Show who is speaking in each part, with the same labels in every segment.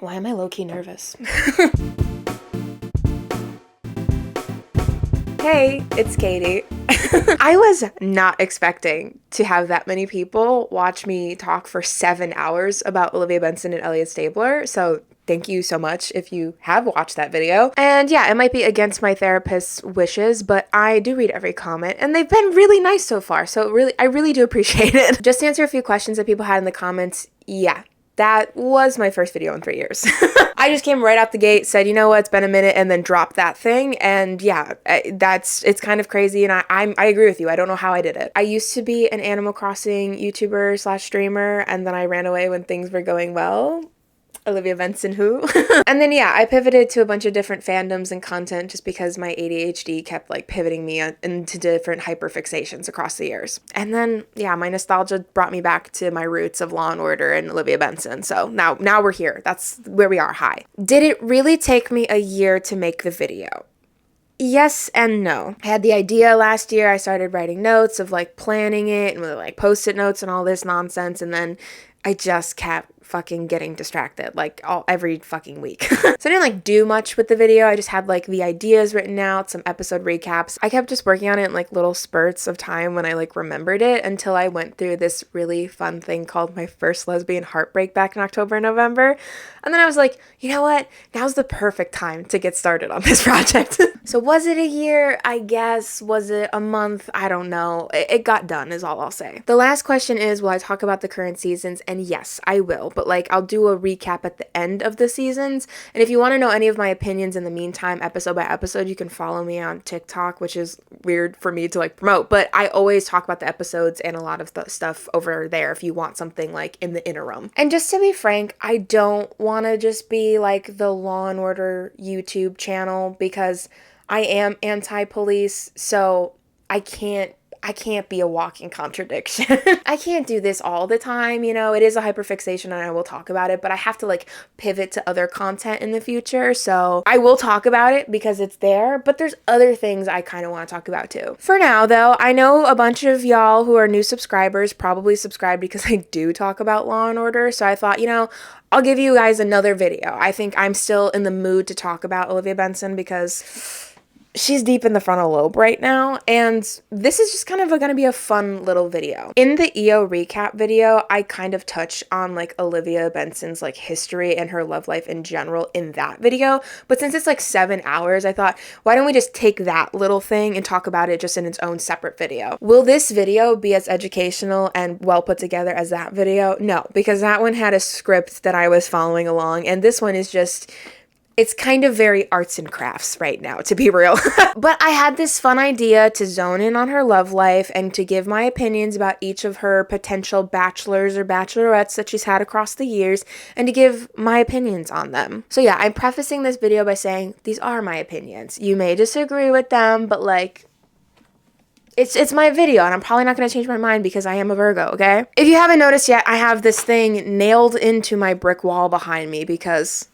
Speaker 1: Why am I low-key nervous? Hey, it's Katie. I was not expecting to have that many people watch me talk for 7 hours about Olivia Benson and Elliot Stabler, so thank you so much if you have watched that video. And yeah, it might be against my therapist's wishes, but I do read every comment, and they've been really nice so far, so I really do appreciate it. Just to answer a few questions that people had in the comments, yeah. That was my first video in 3 years. I just came right out the gate, said, you know what, it's been a minute, and then dropped that thing. And yeah, it's kind of crazy. And I agree with you. I don't know how I did it. I used to be an Animal Crossing YouTuber slash streamer, and then I ran away when things were going well. Olivia Benson who? And then yeah, I pivoted to a bunch of different fandoms and content just because my ADHD kept like pivoting me into different hyperfixations across the years. And then yeah, my nostalgia brought me back to my roots of Law and Order and Olivia Benson. So now we're here. That's where we are. Hi. Did it really take me a year to make the video? Yes and no. I had the idea last year. I started writing notes of like planning it and with like post-it notes and all this nonsense, and then I just kept fucking getting distracted like every fucking week. So I didn't like do much with the video. I just had like the ideas written out, some episode recaps. I kept just working on it in like little spurts of time when I like remembered it until I went through this really fun thing called my first lesbian heartbreak back in October and November. And then I was like, you know what? Now's the perfect time to get started on this project. So was it a year? I guess. Was it a month? I don't know. It got done is all I'll say. The last question is, will I talk about the current seasons? And yes, I will. But like I'll do a recap at the end of the seasons. And if you want to know any of my opinions in the meantime, episode by episode, you can follow me on TikTok, which is weird for me to like promote. But I always talk about the episodes and a lot of the stuff over there if you want something like in the interim. And just to be frank, I don't want to just be like the Law and Order YouTube channel because I am anti-police, so I can't be a walking contradiction. I can't do this all the time, you know, it is a hyperfixation and I will talk about it, but I have to like pivot to other content in the future. So I will talk about it because it's there, but there's other things I kind of want to talk about too. For now though, I know a bunch of y'all who are new subscribers probably subscribe because I do talk about Law and Order. So I thought, you know, I'll give you guys another video. I think I'm still in the mood to talk about Olivia Benson because she's deep in the frontal lobe right now, and this is just kind of going to be a fun little video. In the EO recap video, I kind of touch on like Olivia Benson's like history and her love life in general in that video, but since it's like 7 hours, I thought, why don't we just take that little thing and talk about it just in its own separate video? Will this video be as educational and well put together as that video? No, because that one had a script that I was following along, and this one is just... it's kind of very arts and crafts right now, to be real. But I had this fun idea to zone in on her love life and to give my opinions about each of her potential bachelors or bachelorettes that she's had across the years and to give my opinions on them. So yeah, I'm prefacing this video by saying these are my opinions. You may disagree with them, but like... It's my video, and I'm probably not going to change my mind because I am a Virgo, okay? If you haven't noticed yet, I have this thing nailed into my brick wall behind me because...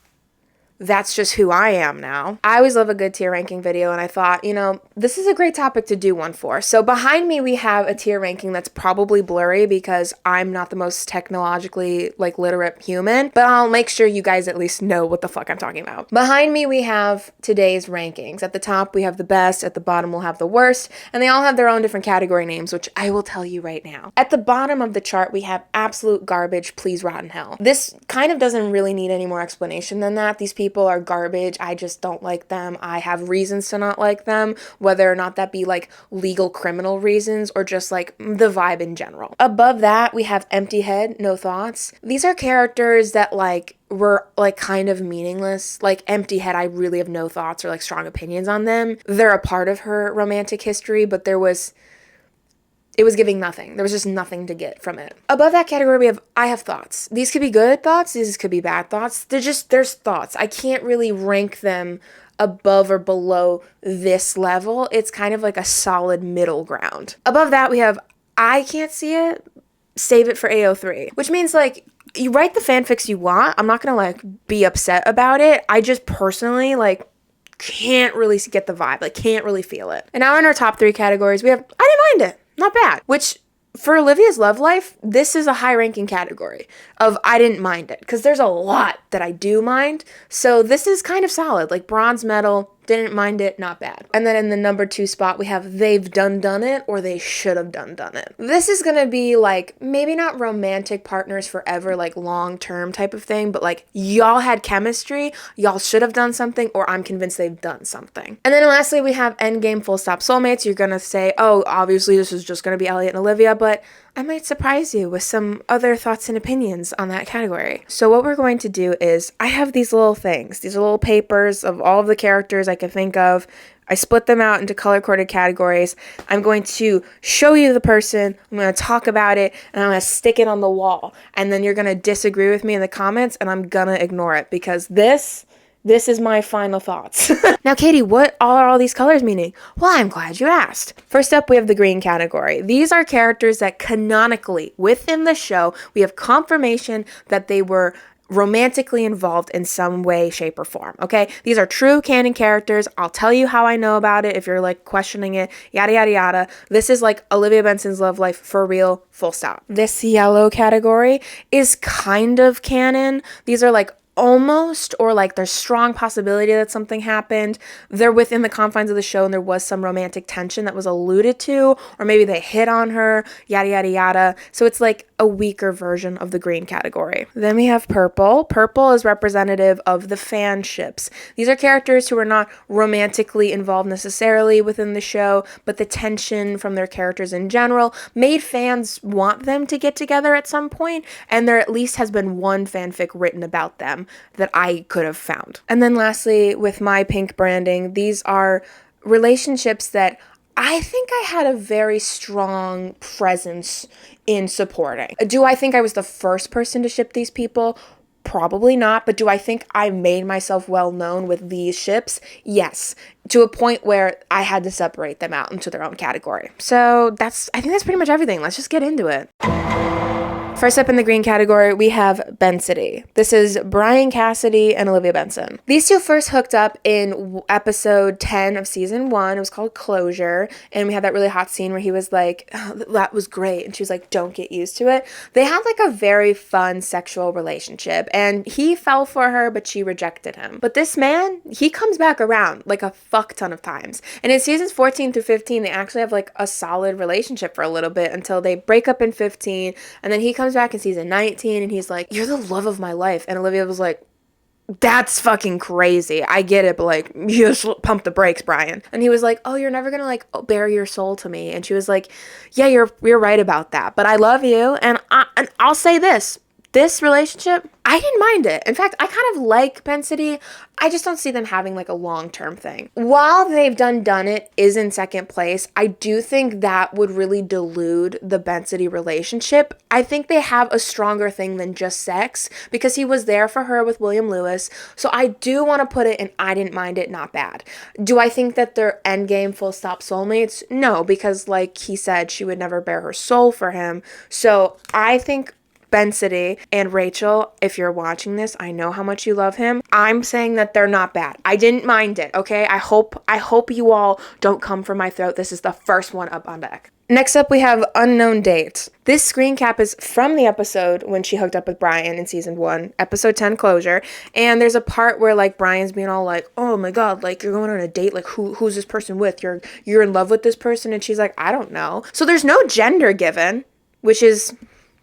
Speaker 1: that's just who I am now. I always love a good tier ranking video, and I thought, you know, this is a great topic to do one for. So behind me, we have a tier ranking that's probably blurry because I'm not the most technologically, like, literate human, but I'll make sure you guys at least know what the fuck I'm talking about. Behind me, we have today's rankings. At the top, we have the best. At the bottom, we'll have the worst, and they all have their own different category names, which I will tell you right now. At the bottom of the chart, we have absolute garbage, please rot in hell. This kind of doesn't really need any more explanation than that. These people are garbage. I just don't like them. I have reasons to not like them, whether or not that be like legal criminal reasons or just like the vibe in general. Above that, we have Empty Head, No Thoughts. These are characters that like were like kind of meaningless. Like Empty Head, I really have no thoughts or like strong opinions on them. They're a part of her romantic history, but it was giving nothing. There was just nothing to get from it. Above that category, we have I have thoughts. These could be good thoughts. These could be bad thoughts. There's thoughts. I can't really rank them above or below this level. It's kind of like a solid middle ground. Above that, we have I can't see it. Save it for AO3, which means like you write the fanfics you want. I'm not going to like be upset about it. I just personally like can't really get the vibe. Like can't really feel it. And now in our top 3 categories, we have I didn't mind it. Not bad. Which for Olivia's love life, this is a high-ranking category of I didn't mind it, because there's a lot that I do mind. So this is kind of solid, like bronze medal, didn't mind it, not bad. And then in the number 2 spot, we have they've done it, or they should have done it. This is gonna be like, maybe not romantic partners forever, like long-term type of thing, but like y'all had chemistry, y'all should have done something, or I'm convinced they've done something. And then lastly, we have endgame full stop soulmates. You're gonna say, oh, obviously this is just gonna be Elliot and Olivia, but I might surprise you with some other thoughts and opinions on that category. So what we're going to do is, I have these little things, these little papers of all of the characters I can think of. I split them out into color-coded categories. I'm going to show you the person, I'm going to talk about it, and I'm going to stick it on the wall. And then you're going to disagree with me in the comments, and I'm going to ignore it, because this is my final thoughts. Now, Katie, what are all these colors meaning? Well, I'm glad you asked. First up, we have the green category. These are characters that canonically, within the show, we have confirmation that they were romantically involved in some way, shape, or form, okay? These are true canon characters. I'll tell you how I know about it if you're like questioning it, yada, yada, yada. This is like Olivia Benson's love life for real, full stop. This yellow category is kind of canon. These are like almost, or like there's strong possibility that something happened. They're within the confines of the show and there was some romantic tension that was alluded to, or maybe they hit on her, yada, yada, yada. So it's like a weaker version of the green category. Then we have purple. Purple is representative of the fan ships. These are characters who are not romantically involved necessarily within the show, but the tension from their characters in general made fans want them to get together at some point, and there at least has been one fanfic written about them that I could have found. And then lastly, with my pink branding, these are relationships that I think I had a very strong presence in supporting. Do I think I was the first person to ship these people? Probably not, but do I think I made myself well known with these ships? Yes, to a point where I had to separate them out into their own category. So I think that's pretty much everything. Let's just get into it. First up in the green category, we have Bensity. This is Brian Cassidy and Olivia Benson. These two first hooked up in episode 10 of season 1. It was called Closure. And we had that really hot scene where he was like, oh, that was great. And she was like, don't get used to it. They had like a very fun sexual relationship. And he fell for her, but she rejected him. But this man, he comes back around like a fuck ton of times. And in seasons 14 through 15, they actually have like a solid relationship for a little bit until they break up in 15. And then he comes back in season 19 and he's like, you're the love of my life. And Olivia was like, that's fucking crazy. I get it, but like, you just pump the brakes, Brian. And he was like, oh, you're never gonna like bare your soul to me. And she was like, yeah, you're right about that, but I love you. And I'll say this relationship, I didn't mind it. In fact, I kind of like Bensity. I just don't see them having like a long-term thing. While they've done it is in second place, I do think that would really delude the Bensity relationship. I think they have a stronger thing than just sex because he was there for her with William Lewis. So I do want to put it in I didn't mind it, not bad. Do I think that they're endgame full stop soulmates? No, because like he said, she would never bare her soul for him. So I think Bensity and Rachel, if you're watching this, I know how much you love him. I'm saying that they're not bad. I didn't mind it, okay? I hope you all don't come for my throat. This is the first one up on deck. Next up, we have Unknown Date. This screen cap is from the episode when she hooked up with Brian in season 1, episode 10, Closure. And there's a part where like Brian's being all like, oh my God, like you're going on a date. Like who's this person with? You're in love with this person. And she's like, I don't know. So there's no gender given, which is,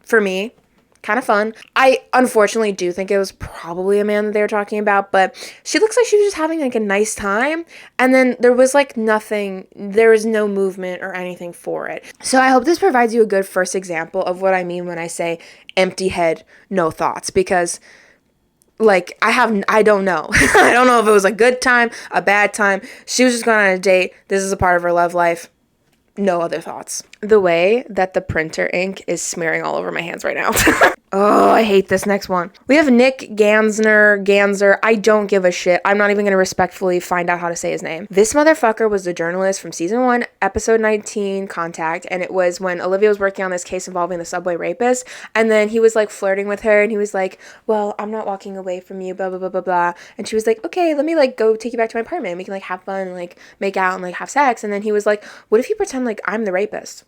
Speaker 1: for me, kind of fun. I unfortunately do think it was probably a man that they were talking about, but she looks like she was just having like a nice time. And then there was like nothing, there was no movement or anything for it. So I hope this provides you a good first example of what I mean when I say empty head, no thoughts, because like I don't know. I don't know if it was a good time, a bad time. She was just going on a date. This is a part of her love life. No other thoughts. The way that the printer ink is smearing all over my hands right now. Oh, I hate this next one. We have Nick Ganzer. I don't give a shit. I'm not even going to respectfully find out how to say his name. This motherfucker was the journalist from season 1, episode 19, Contact. And it was when Olivia was working on this case involving the subway rapist. And then he was like flirting with her and he was like, well, I'm not walking away from you, blah, blah, blah, blah, blah. And she was like, okay, let me like go take you back to my apartment and we can like have fun and like make out and like have sex. And then he was like, what if you pretend like I'm the rapist?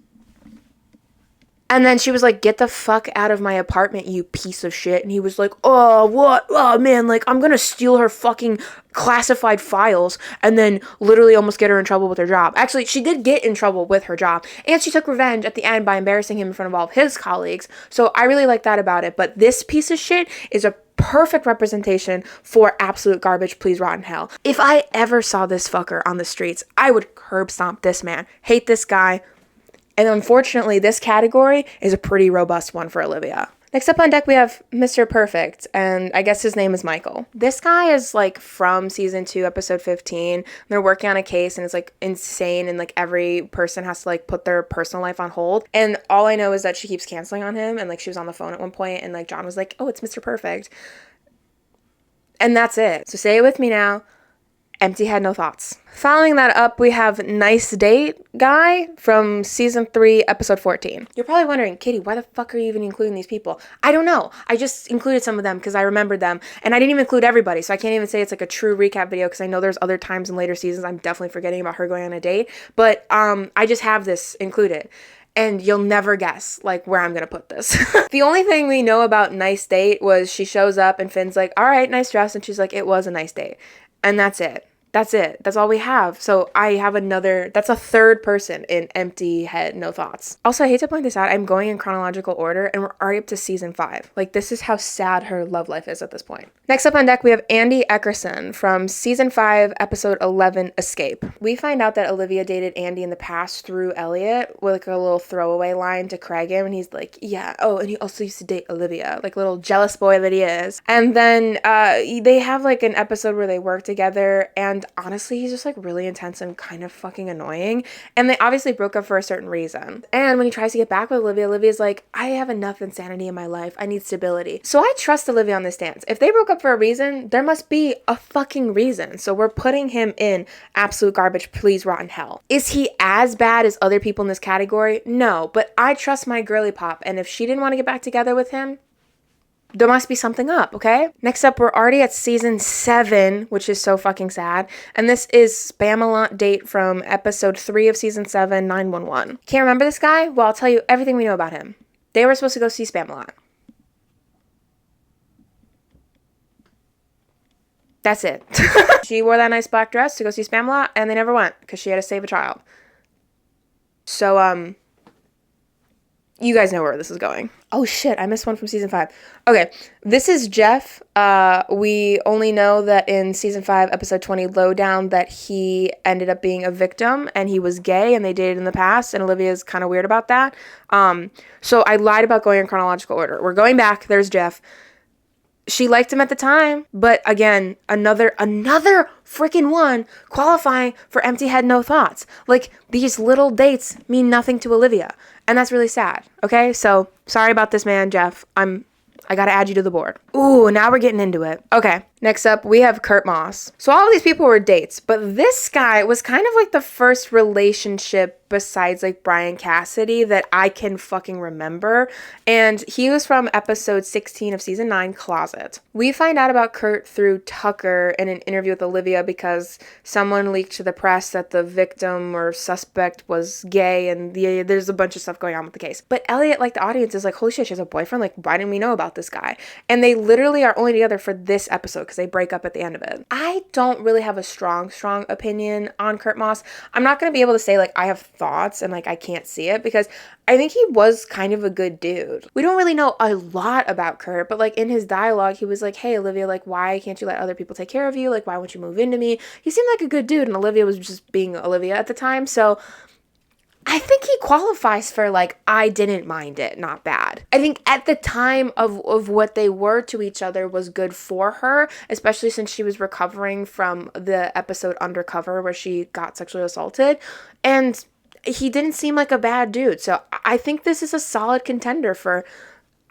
Speaker 1: And then she was like, get the fuck out of my apartment, you piece of shit. And he was like, oh, what? Oh, man, like, I'm gonna steal her fucking classified files and then literally almost get her in trouble with her job. Actually, she did get in trouble with her job. And she took revenge at the end by embarrassing him in front of all of his colleagues. So I really like that about it. But this piece of shit is a perfect representation for absolute garbage, please rot in hell. If I ever saw this fucker on the streets, I would curb stomp this man. Hate this guy. And unfortunately, this category is a pretty robust one for Olivia. Next up on deck, we have Mr. Perfect, and I guess his name is Michael. This guy is like from season 2, episode 15. They're working on a case and it's like insane, and like every person has to like put their personal life on hold. And all I know is that she keeps canceling on him, and like she was on the phone at one point and like John was like, oh, it's Mr. Perfect. And that's it. So say it with me now. Empty Head, No Thoughts. Following that up, we have Nice Date Guy from season 3, episode 14. You're probably wondering, Katie, why the fuck are you even including these people? I don't know. I just included some of them because I remembered them, and I didn't even include everybody, so I can't even say it's like a true recap video because I know there's other times in later seasons I'm definitely forgetting about her going on a date, but I just have this included. And you'll never guess, like, where I'm gonna put this. The only thing we know about Nice Date was she shows up and Finn's like, all right, nice dress. And she's like, it was a nice date. And that's it. That's it. That's all we have. So I have that's a third person in Empty Head, No Thoughts. Also, I hate to point this out. I'm going in chronological order and we're already up to season 5. Like, this is how sad her love life is at this point. Next up on deck, we have Andy Eckerson from season 5, episode 11, Escape. We find out that Olivia dated Andy in the past through Elliot with like a little throwaway line to Craig him. And he's like, yeah, oh, and he also used to date Olivia, like little jealous boy that he is. And then they have like an episode where they work together, and honestly, he's just like really intense and kind of fucking annoying. And they obviously broke up for a certain reason. And when he tries to get back with Olivia, Olivia's like, I have enough insanity in my life. I need stability. So I trust Olivia on this stance. If they broke up for a reason, there must be a fucking reason. So we're putting him in absolute garbage, please rot in hell. Is he as bad as other people in this category? No, but I trust my girly pop. And if she didn't want to get back together with him, there must be something up, okay? Next up, we're already at season 7, which is so fucking sad. And this is Spamalot Date from episode 3 of season 7, 911. Can't remember this guy? Well, I'll tell you everything we know about him. They were supposed to go see Spamalot. That's it. She wore that nice black dress to go see Spamalot, and they never went because she had to save a child. So, you guys know where this is going. Oh shit, I missed one from season 5. Okay, this is Jeff. We only know that in season 5, episode 20, Lowdown, that he ended up being a victim and he was gay and they dated in the past, and Olivia's kind of weird about that. So I lied about going in chronological order. We're going back. There's Jeff. She liked him at the time, but again, another freaking one qualifying for Empty Head, No Thoughts. Like, these little dates mean nothing to Olivia, and that's really sad, okay? So, sorry about this, man, Jeff. I gotta add you to the board. Ooh, now we're getting into it. Okay, next up, we have Kurt Moss. So all of these people were dates, but this guy was kind of like the first relationship besides like Brian Cassidy that I can fucking remember. And he was from episode 16 of season 9, Closet. We find out about Kurt through Tucker in an interview with Olivia because someone leaked to the press that the victim or suspect was gay, and there's a bunch of stuff going on with the case. But Elliot, like the audience, is like, holy shit, she has a boyfriend? Like, why didn't we know about this guy? And they literally are only together for this episode because they break up at the end of it. I don't really have a strong opinion on Kurt Moss. I'm not going to be able to say like I have thoughts and like I can't see it because I think he was kind of a good dude. We don't really know a lot about Kurt, but like in his dialogue, he was like, hey, Olivia, like, why can't you let other people take care of you? Like, why won't you move into me? He seemed like a good dude, and Olivia was just being Olivia at the time. So I think he qualifies for like, I didn't mind it, not bad. I think at the time of what they were to each other was good for her, especially since she was recovering from the episode Undercover where she got sexually assaulted. And he didn't seem like a bad dude. So I think this is a solid contender for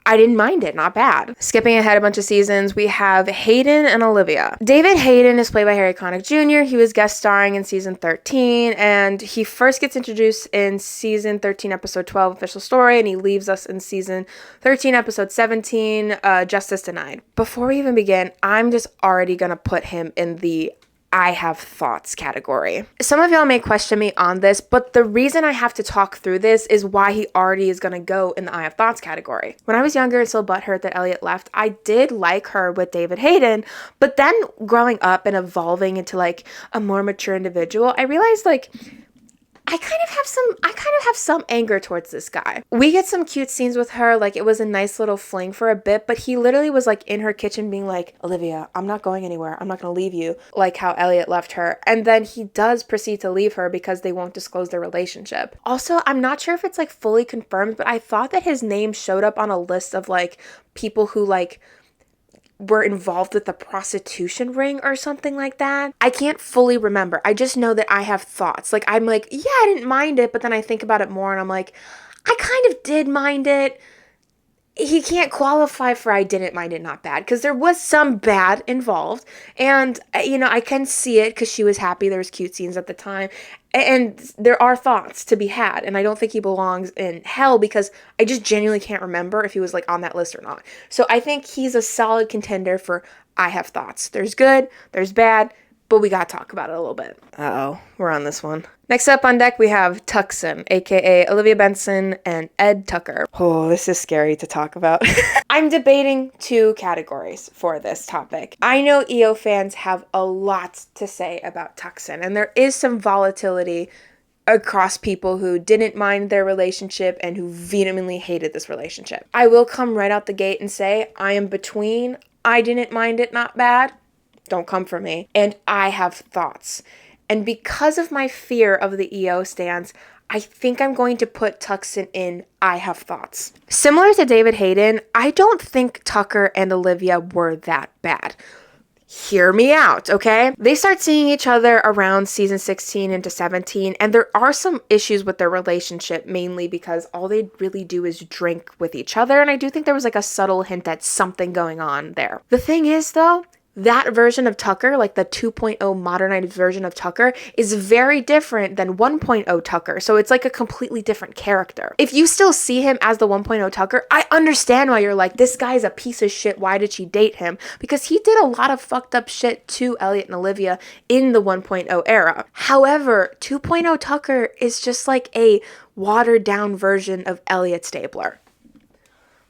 Speaker 1: I didn't mind it, not bad. Skipping ahead a bunch of seasons, we have Hayden and Olivia. David Hayden is played by Harry Connick Jr. He was guest starring in season 13, and he first gets introduced in season 13, episode 12, Official Story, and he leaves us in season 13, episode 17, Justice Denied. Before we even begin, I'm just already gonna put him in the I have thoughts category. Some of y'all may question me on this, but the reason I have to talk through this is why he already is going to go in the I have thoughts category. When I was younger and still butthurt that Elliot left, I did like her with David Hayden, but then growing up and evolving into like a more mature individual, I realized like I kind of have some anger towards this guy. We get some cute scenes with her, like it was a nice little fling for a bit, but he literally was like in her kitchen being like, Olivia, I'm not going anywhere. I'm not going to leave you, like how Elliot left her. And then he does proceed to leave her because they won't disclose their relationship. Also, I'm not sure if it's like fully confirmed, but I thought that his name showed up on a list of like people who like were involved with the prostitution ring or something like that. I can't fully remember. I just know that I have thoughts. Like, I'm like, yeah, I didn't mind it, but then I think about it more and I'm like, I kind of did mind it. He can't qualify for I didn't mind it, not bad, because there was some bad involved. And, you know, I can see it because she was happy. There was cute scenes at the time. And there are thoughts to be had. And I don't think he belongs in hell because I just genuinely can't remember if he was like on that list or not. So I think he's a solid contender for I have thoughts. There's good, there's bad, but we gotta talk about it a little bit. Uh-oh, we're on this one. Next up on deck, we have Tucson, aka Olivia Benson and Ed Tucker. Oh, this is scary to talk about. I'm debating two categories for this topic. I know EO fans have a lot to say about Tucson, and there is some volatility across people who didn't mind their relationship and who vehemently hated this relationship. I will come right out the gate and say I am between I didn't mind it, not bad, don't come for me, and I have thoughts. And because of my fear of the EO stance, I think I'm going to put Tucson in I have thoughts. Similar to David Hayden, I don't think Tucker and Olivia were that bad. Hear me out, okay? They start seeing each other around season 16 into 17, and there are some issues with their relationship, mainly because all they really do is drink with each other, and I do think there was like a subtle hint at something going on there. The thing is, though, that version of Tucker, like the 2.0 modernized version of Tucker, is very different than 1.0 Tucker. So it's like a completely different character. If you still see him as the 1.0 Tucker, I understand why you're like, this guy's a piece of shit. Why did she date him? Because he did a lot of fucked up shit to Elliot and Olivia in the 1.0 era. However, 2.0 Tucker is just like a watered down version of Elliot Stabler.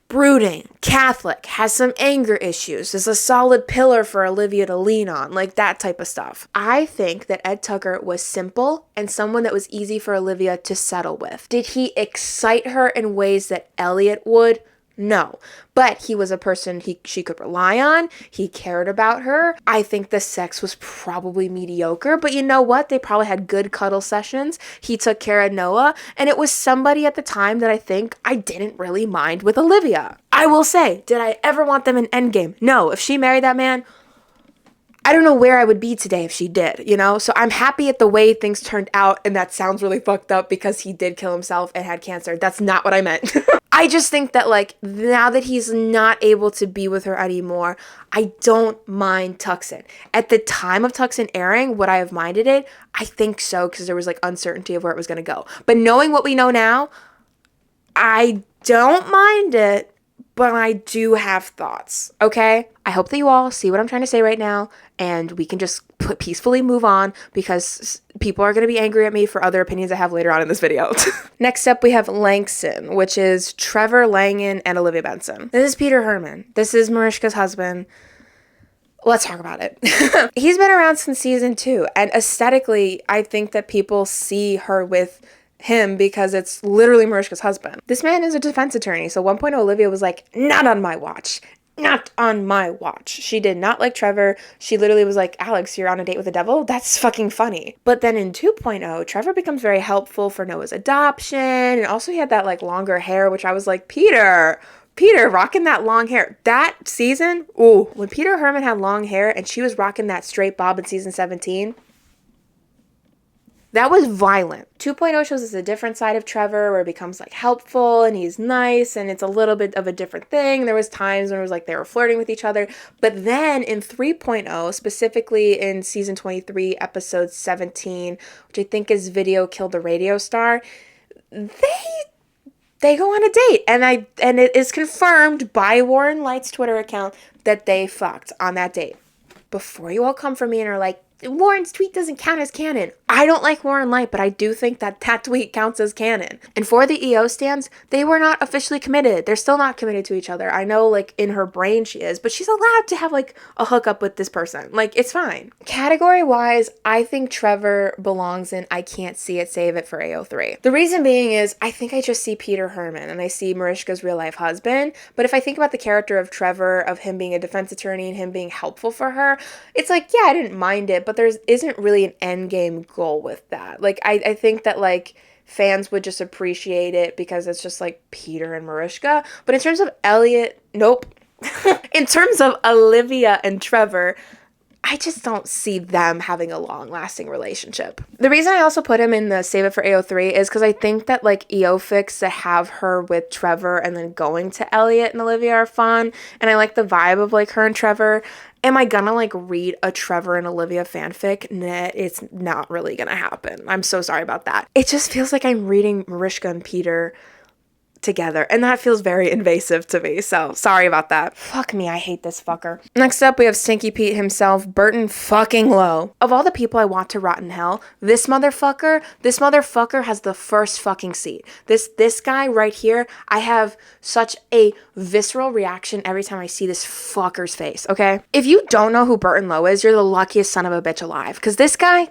Speaker 1: Brooding, Catholic, has some anger issues, is a solid pillar for Olivia to lean on, like that type of stuff. I think that Ed Tucker was simple and someone that was easy for Olivia to settle with. Did he excite her in ways that Elliot would? No, but he was a person she could rely on. He cared about her. I think the sex was probably mediocre, but you know what? They probably had good cuddle sessions. He took care of Noah, and it was somebody at the time that I think I didn't really mind with Olivia. I will say, did I ever want them in Endgame? No. If she married that man, I don't know where I would be today if she did, you know? So I'm happy at the way things turned out, and that sounds really fucked up because he did kill himself and had cancer. That's not what I meant. I just think that, like, now that he's not able to be with her anymore, I don't mind Tucson. At the time of Tucson airing, would I have minded it? I think so, because there was, like, uncertainty of where it was going to go. But knowing what we know now, I don't mind it, but I do have thoughts, okay? I hope that you all see what I'm trying to say right now, and we can just peacefully move on because people are going to be angry at me for other opinions I have later on in this video. Next up, we have Langston, which is Trevor Langan and Olivia Benson. This is Peter Herman. This is Mariska's husband. Let's talk about it. He's been around since season 2, and aesthetically, I think that people see her with him because it's literally Mariska's husband. This man is a defense attorney, so 1.0 Olivia was like, not on my watch. Not on my watch. She did not like Trevor. She literally was like, Alex, you're on a date with the devil? That's fucking funny. But then in 2.0, Trevor becomes very helpful for Noah's adoption, and also he had that like longer hair, which I was like, Peter rocking that long hair. That season, ooh, when Peter Herman had long hair and she was rocking that straight bob in season 17, that was violent. 2.0 shows us a different side of Trevor where it becomes like helpful and he's nice and it's a little bit of a different thing. There was times when it was like they were flirting with each other. But then in 3.0, specifically in season 23, episode 17, which I think is Video Killed the Radio Star, they go on a date. And it is confirmed by Warren Light's Twitter account that they fucked on that date. Before you all come for me and are like, Warren's tweet doesn't count as canon. I don't like Warren Light, but I do think that that tweet counts as canon. And for the EO stands, they were not officially committed. They're still not committed to each other. I know, like, in her brain she is, but she's allowed to have, like, a hookup with this person. Like, it's fine. Category-wise, I think Trevor belongs in I Can't See It, Save It for AO3. The reason being is I think I just see Peter Herman and I see Mariska's real-life husband, but if I think about the character of Trevor, of him being a defense attorney and him being helpful for her, it's like, yeah, I didn't mind it, but there isn't really an end game goal with that. Like, I think that, like, fans would just appreciate it because it's just, like, Peter and Mariska. But in terms of Elliot, nope. In terms of Olivia and Trevor, I just don't see them having a long-lasting relationship. The reason I also put him in the Save It for AO3 is because I think that, like, EO fics that have her with Trevor and then going to Elliot and Olivia are fun, and I like the vibe of, like, her and Trevor. Am I gonna, like, read a Trevor and Olivia fanfic? Nah, it's not really gonna happen. I'm so sorry about that. It just feels like I'm reading Mariska and Peter together, and that feels very invasive to me, so sorry about that. Fuck me, I hate this fucker. Next up, we have Stinky Pete himself, Burton fucking Lowe. Of all the people I want to rot in hell, this motherfucker has the first fucking seat. This guy right here, I have such a visceral reaction every time I see this fucker's face, okay? If you don't know who Burton Lowe is, you're the luckiest son of a bitch alive, because this guy,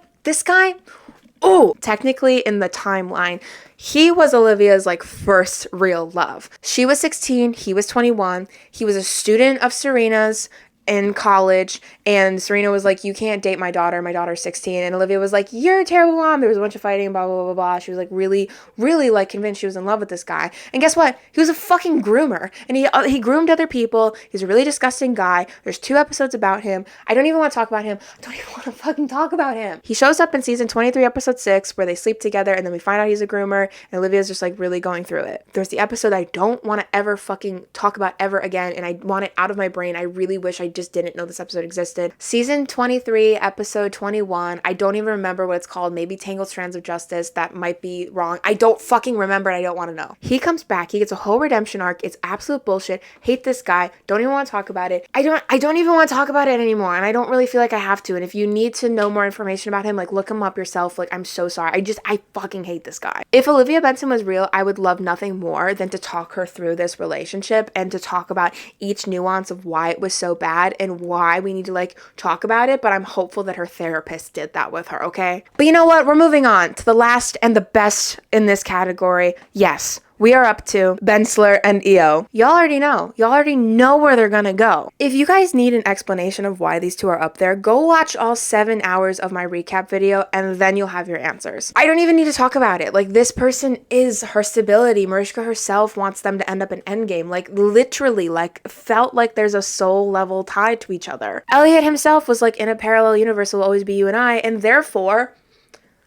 Speaker 1: oh, technically in the timeline, he was Olivia's, like, first real love. She was 16, he was 21. He was a student of Serena's in college, and Serena was like, you can't date my daughter's 16, and Olivia was like, you're a terrible mom. There was a bunch of fighting, blah, blah, blah, blah, blah. She was, like, really, really, like, convinced she was in love with this guy, and guess what? He was a fucking groomer, and he groomed other people. He's a really disgusting guy. There's 2 episodes about him. I don't even want to talk about him. I don't even want to fucking talk about him. He shows up in season 23, episode 6, where they sleep together, and then we find out he's a groomer, and Olivia's just, like, really going through it. There's the episode I don't want to ever fucking talk about ever again, and I want it out of my brain. I really wish I just didn't know this episode existed. Season 23, episode 21. I don't even remember what it's called. Maybe Tangled Strands of Justice. That might be wrong. I don't fucking remember and I don't want to know. He comes back. He gets a whole redemption arc. It's absolute bullshit. Hate this guy. Don't even want to talk about it. I don't even want to talk about it anymore, and I don't really feel like I have to. And if you need to know more information about him, like, look him up yourself. Like, I'm so sorry. I fucking hate this guy. If Olivia Benson was real, I would love nothing more than to talk her through this relationship and to talk about each nuance of why it was so bad and why we need to, like, talk about it, but I'm hopeful that her therapist did that with her, okay? But you know what? We're moving on to the last and the best in this category. Yes, we are up to Bensler and EO. Y'all already know. Y'all already know where they're gonna go. If you guys need an explanation of why these two are up there, go watch all 7 hours of my recap video and then you'll have your answers. I don't even need to talk about it. Like, this person is her stability. Mariska herself wants them to end up in Endgame. Like, literally, like, felt like there's a soul level tie to each other. Elliot himself was like, in a parallel universe will always be you and I, and therefore,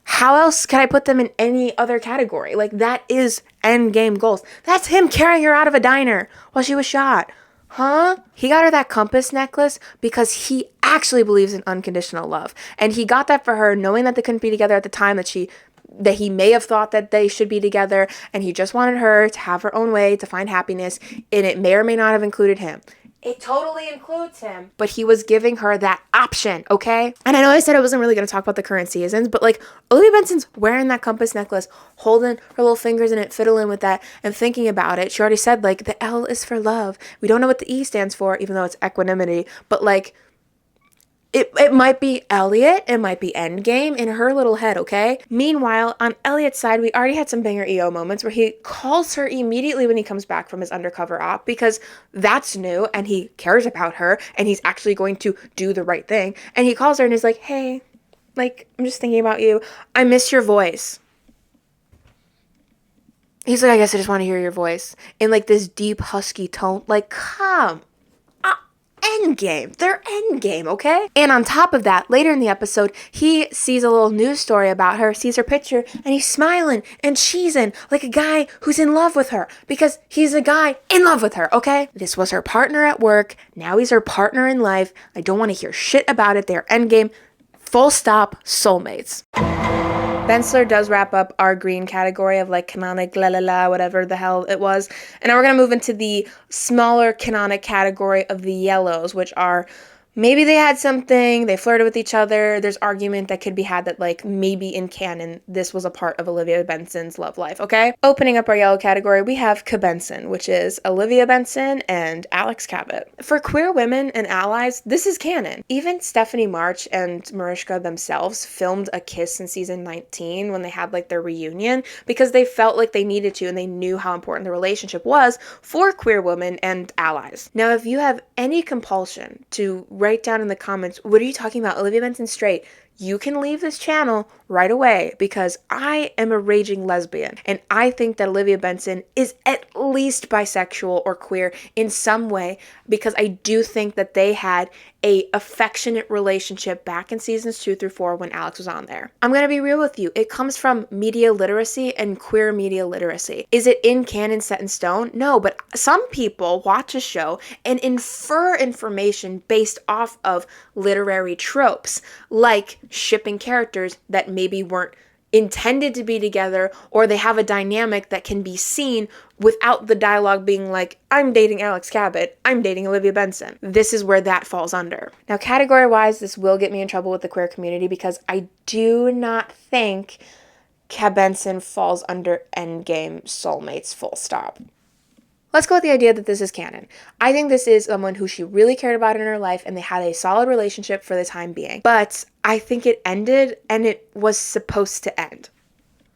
Speaker 1: how else can I put them in any other category? Like, that is endgame goals. That's him carrying her out of a diner while she was shot. Huh? He got her that compass necklace because he actually believes in unconditional love. And he got that for her knowing that they couldn't be together at the time, that he may have thought that they should be together, and he just wanted her to have her own way to find happiness, and it may or may not have included him. It totally includes him. But he was giving her that option, okay? And I know I said I wasn't really going to talk about the current seasons, but, like, Olivia Benson's wearing that compass necklace, holding her little fingers in it, fiddling with that, and thinking about it. She already said, like, the L is for love. We don't know what the E stands for, even though it's equanimity. But, like, it might be Elliot, it might be Endgame in her little head, okay? Meanwhile, on Elliot's side, we already had some banger EO moments where he calls her immediately when he comes back from his undercover op because that's new and he cares about her and he's actually going to do the right thing. And he calls her and is like, hey, like, I'm just thinking about you. I miss your voice. He's like, I guess I just want to hear your voice. In, like, this deep, husky tone. Like, come Endgame. They're Endgame, okay? And on top of that, later in the episode, he sees a little news story about her, sees her picture, and he's smiling and cheesing like a guy who's in love with her because he's a guy in love with her, okay? This was her partner at work. Now he's her partner in life. I don't want to hear shit about it. They're Endgame. Full stop. Soulmates. Bensler does wrap up our green category of, like, canonic, whatever the hell it was. And now we're going to move into the smaller canonic category of the yellows, which are maybe they had something, they flirted with each other. There's argument that could be had that, like, maybe in canon, this was a part of Olivia Benson's love life, okay? Opening up our yellow category, we have Benson, which is Olivia Benson and Alex Cabot. For queer women and allies, this is canon. Even Stephanie March and Mariska themselves filmed a kiss in season 19 when they had, like, their reunion because they felt like they needed to and they knew how important the relationship was for queer women and allies. Now, if you have any compulsion to write down in the comments, what are you talking about? Olivia Benson straight? You can leave this channel right away because I am a raging lesbian and I think that Olivia Benson is at least bisexual or queer in some way because I do think that they had a affectionate relationship back in seasons 2 through 4 when Alex was on there. I'm going to be real with you. It comes from media literacy and queer media literacy. Is it in canon set in stone? No, but some people watch a show and infer information based off of literary tropes, like shipping characters that maybe weren't intended to be together, or they have a dynamic that can be seen without the dialogue being like, I'm dating Alex Cabot, I'm dating Olivia Benson. This is where that falls under. Now, category-wise, this will get me in trouble with the queer community because I do not think Benson falls under Endgame soulmates, full stop. Let's go with the idea that this is canon. I think this is someone who she really cared about in her life and they had a solid relationship for the time being. But I think it ended and it was supposed to end.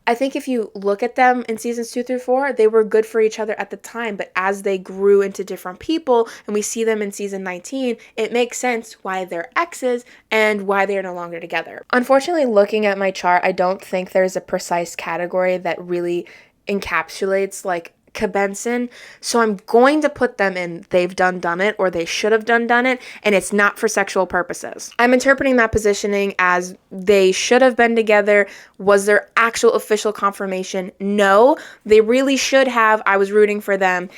Speaker 1: I think if you look at them in seasons 2 through 4, they were good for each other at the time, but as they grew into different people and we see them in season 19, it makes sense why they're exes and why they are no longer together. Unfortunately, looking at my chart, I don't think there's a precise category that really encapsulates like Benson, so I'm going to put them in they've done it or they should have done it, and it's not for sexual purposes. I'm interpreting that positioning as they should have been together. Was there actual official confirmation? No, they really should have. I was rooting for them.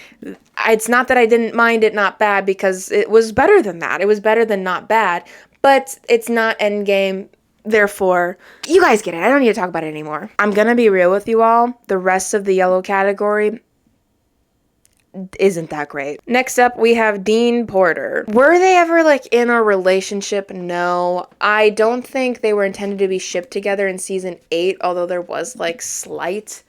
Speaker 1: It's not that I didn't mind it not bad because it was better than that. It was better than not bad, but it's not Endgame. Therefore, you guys get it. I don't need to talk about it anymore. I'm gonna be real with you all. The rest of the yellow category isn't that great. Next up, we have Dean Porter. Were they ever like in a relationship? No. I don't think they were intended to be shipped together in season 8, although there was like slight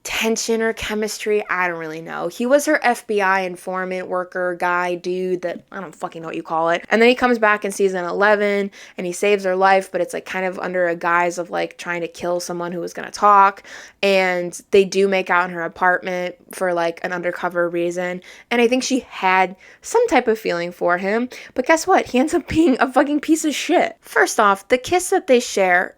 Speaker 1: tension or chemistry. I don't really know. He was her FBI informant, worker, guy, dude that I don't fucking know what you call it. And then he comes back in season 11 and he saves her life, but it's like kind of under a guise of like trying to kill someone who was going to talk. And they do make out in her apartment for like an undercover reason. And I think she had some type of feeling for him. But guess what? He ends up being a fucking piece of shit. First off, the kiss that they share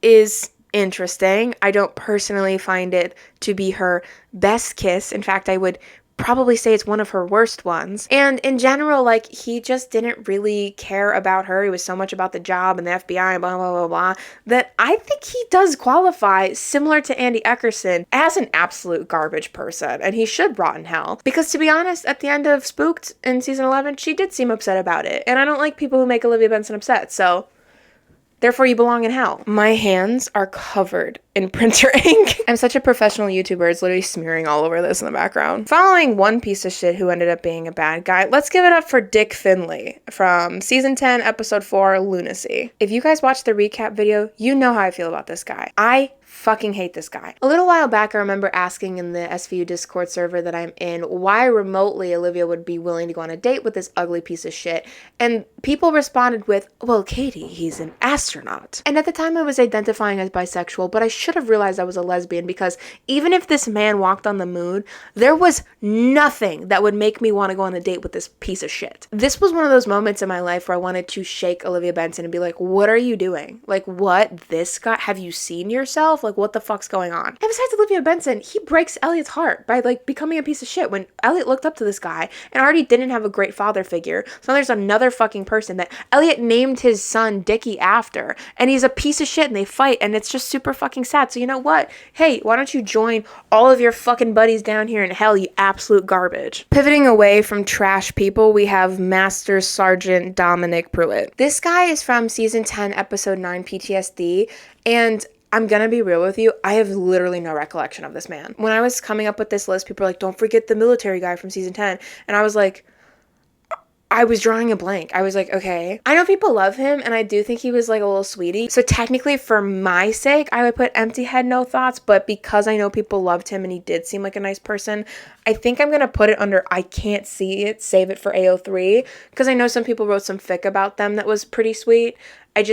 Speaker 1: is interesting. I don't personally find it to be her best kiss. In fact, I would probably say it's one of her worst ones. And in general, like, he just didn't really care about her. He was so much about the job and the FBI and blah, blah, blah, blah, that I think he does qualify, similar to Andy Eckerson, as an absolute garbage person. And he should rot in hell. Because to be honest, at the end of Spooked in season 11, she did seem upset about it. And I don't like people who make Olivia Benson upset, so therefore, you belong in hell. My hands are covered in printer ink. I'm such a professional YouTuber. It's literally smearing all over this in the background. Following one piece of shit who ended up being a bad guy, let's give it up for Dick Finley from season 10, episode 4, Lunacy. If you guys watched the recap video, you know how I feel about this guy. I fucking hate this guy. A little while back, I remember asking in the SVU Discord server that I'm in why remotely Olivia would be willing to go on a date with this ugly piece of shit. And people responded with, well, Katie, he's an astronaut. And at the time I was identifying as bisexual, but I should have realized I was a lesbian because even if this man walked on the moon, there was nothing that would make me want to go on a date with this piece of shit. This was one of those moments in my life where I wanted to shake Olivia Benson and be like, what are you doing? Like, what? This guy? Have you seen yourself? Like, what the fuck's going on? And besides Olivia Benson, he breaks Elliot's heart by like becoming a piece of shit when Elliot looked up to this guy and already didn't have a great father figure. So there's another fucking person that Elliot named his son Dickie after, and he's a piece of shit and they fight and it's just super fucking sad. So you know what? Hey, why don't you join all of your fucking buddies down here in hell, you absolute garbage. Pivoting away from trash people, we have Master Sergeant Dominic Pruitt. This guy is from season 10, episode 9, PTSD, and I'm gonna be real with you, I have literally no recollection of this man. When I was coming up with this list, people were like, don't forget the military guy from season 10. And I was like, I was drawing a blank. I was like, okay. I know people love him, and I do think he was like a little sweetie. So technically, for my sake, I would put empty head, no thoughts. But because I know people loved him and he did seem like a nice person, I think I'm going to put it under I can't see it, save it for AO3. Because I know some people wrote some fic about them that was pretty sweet. I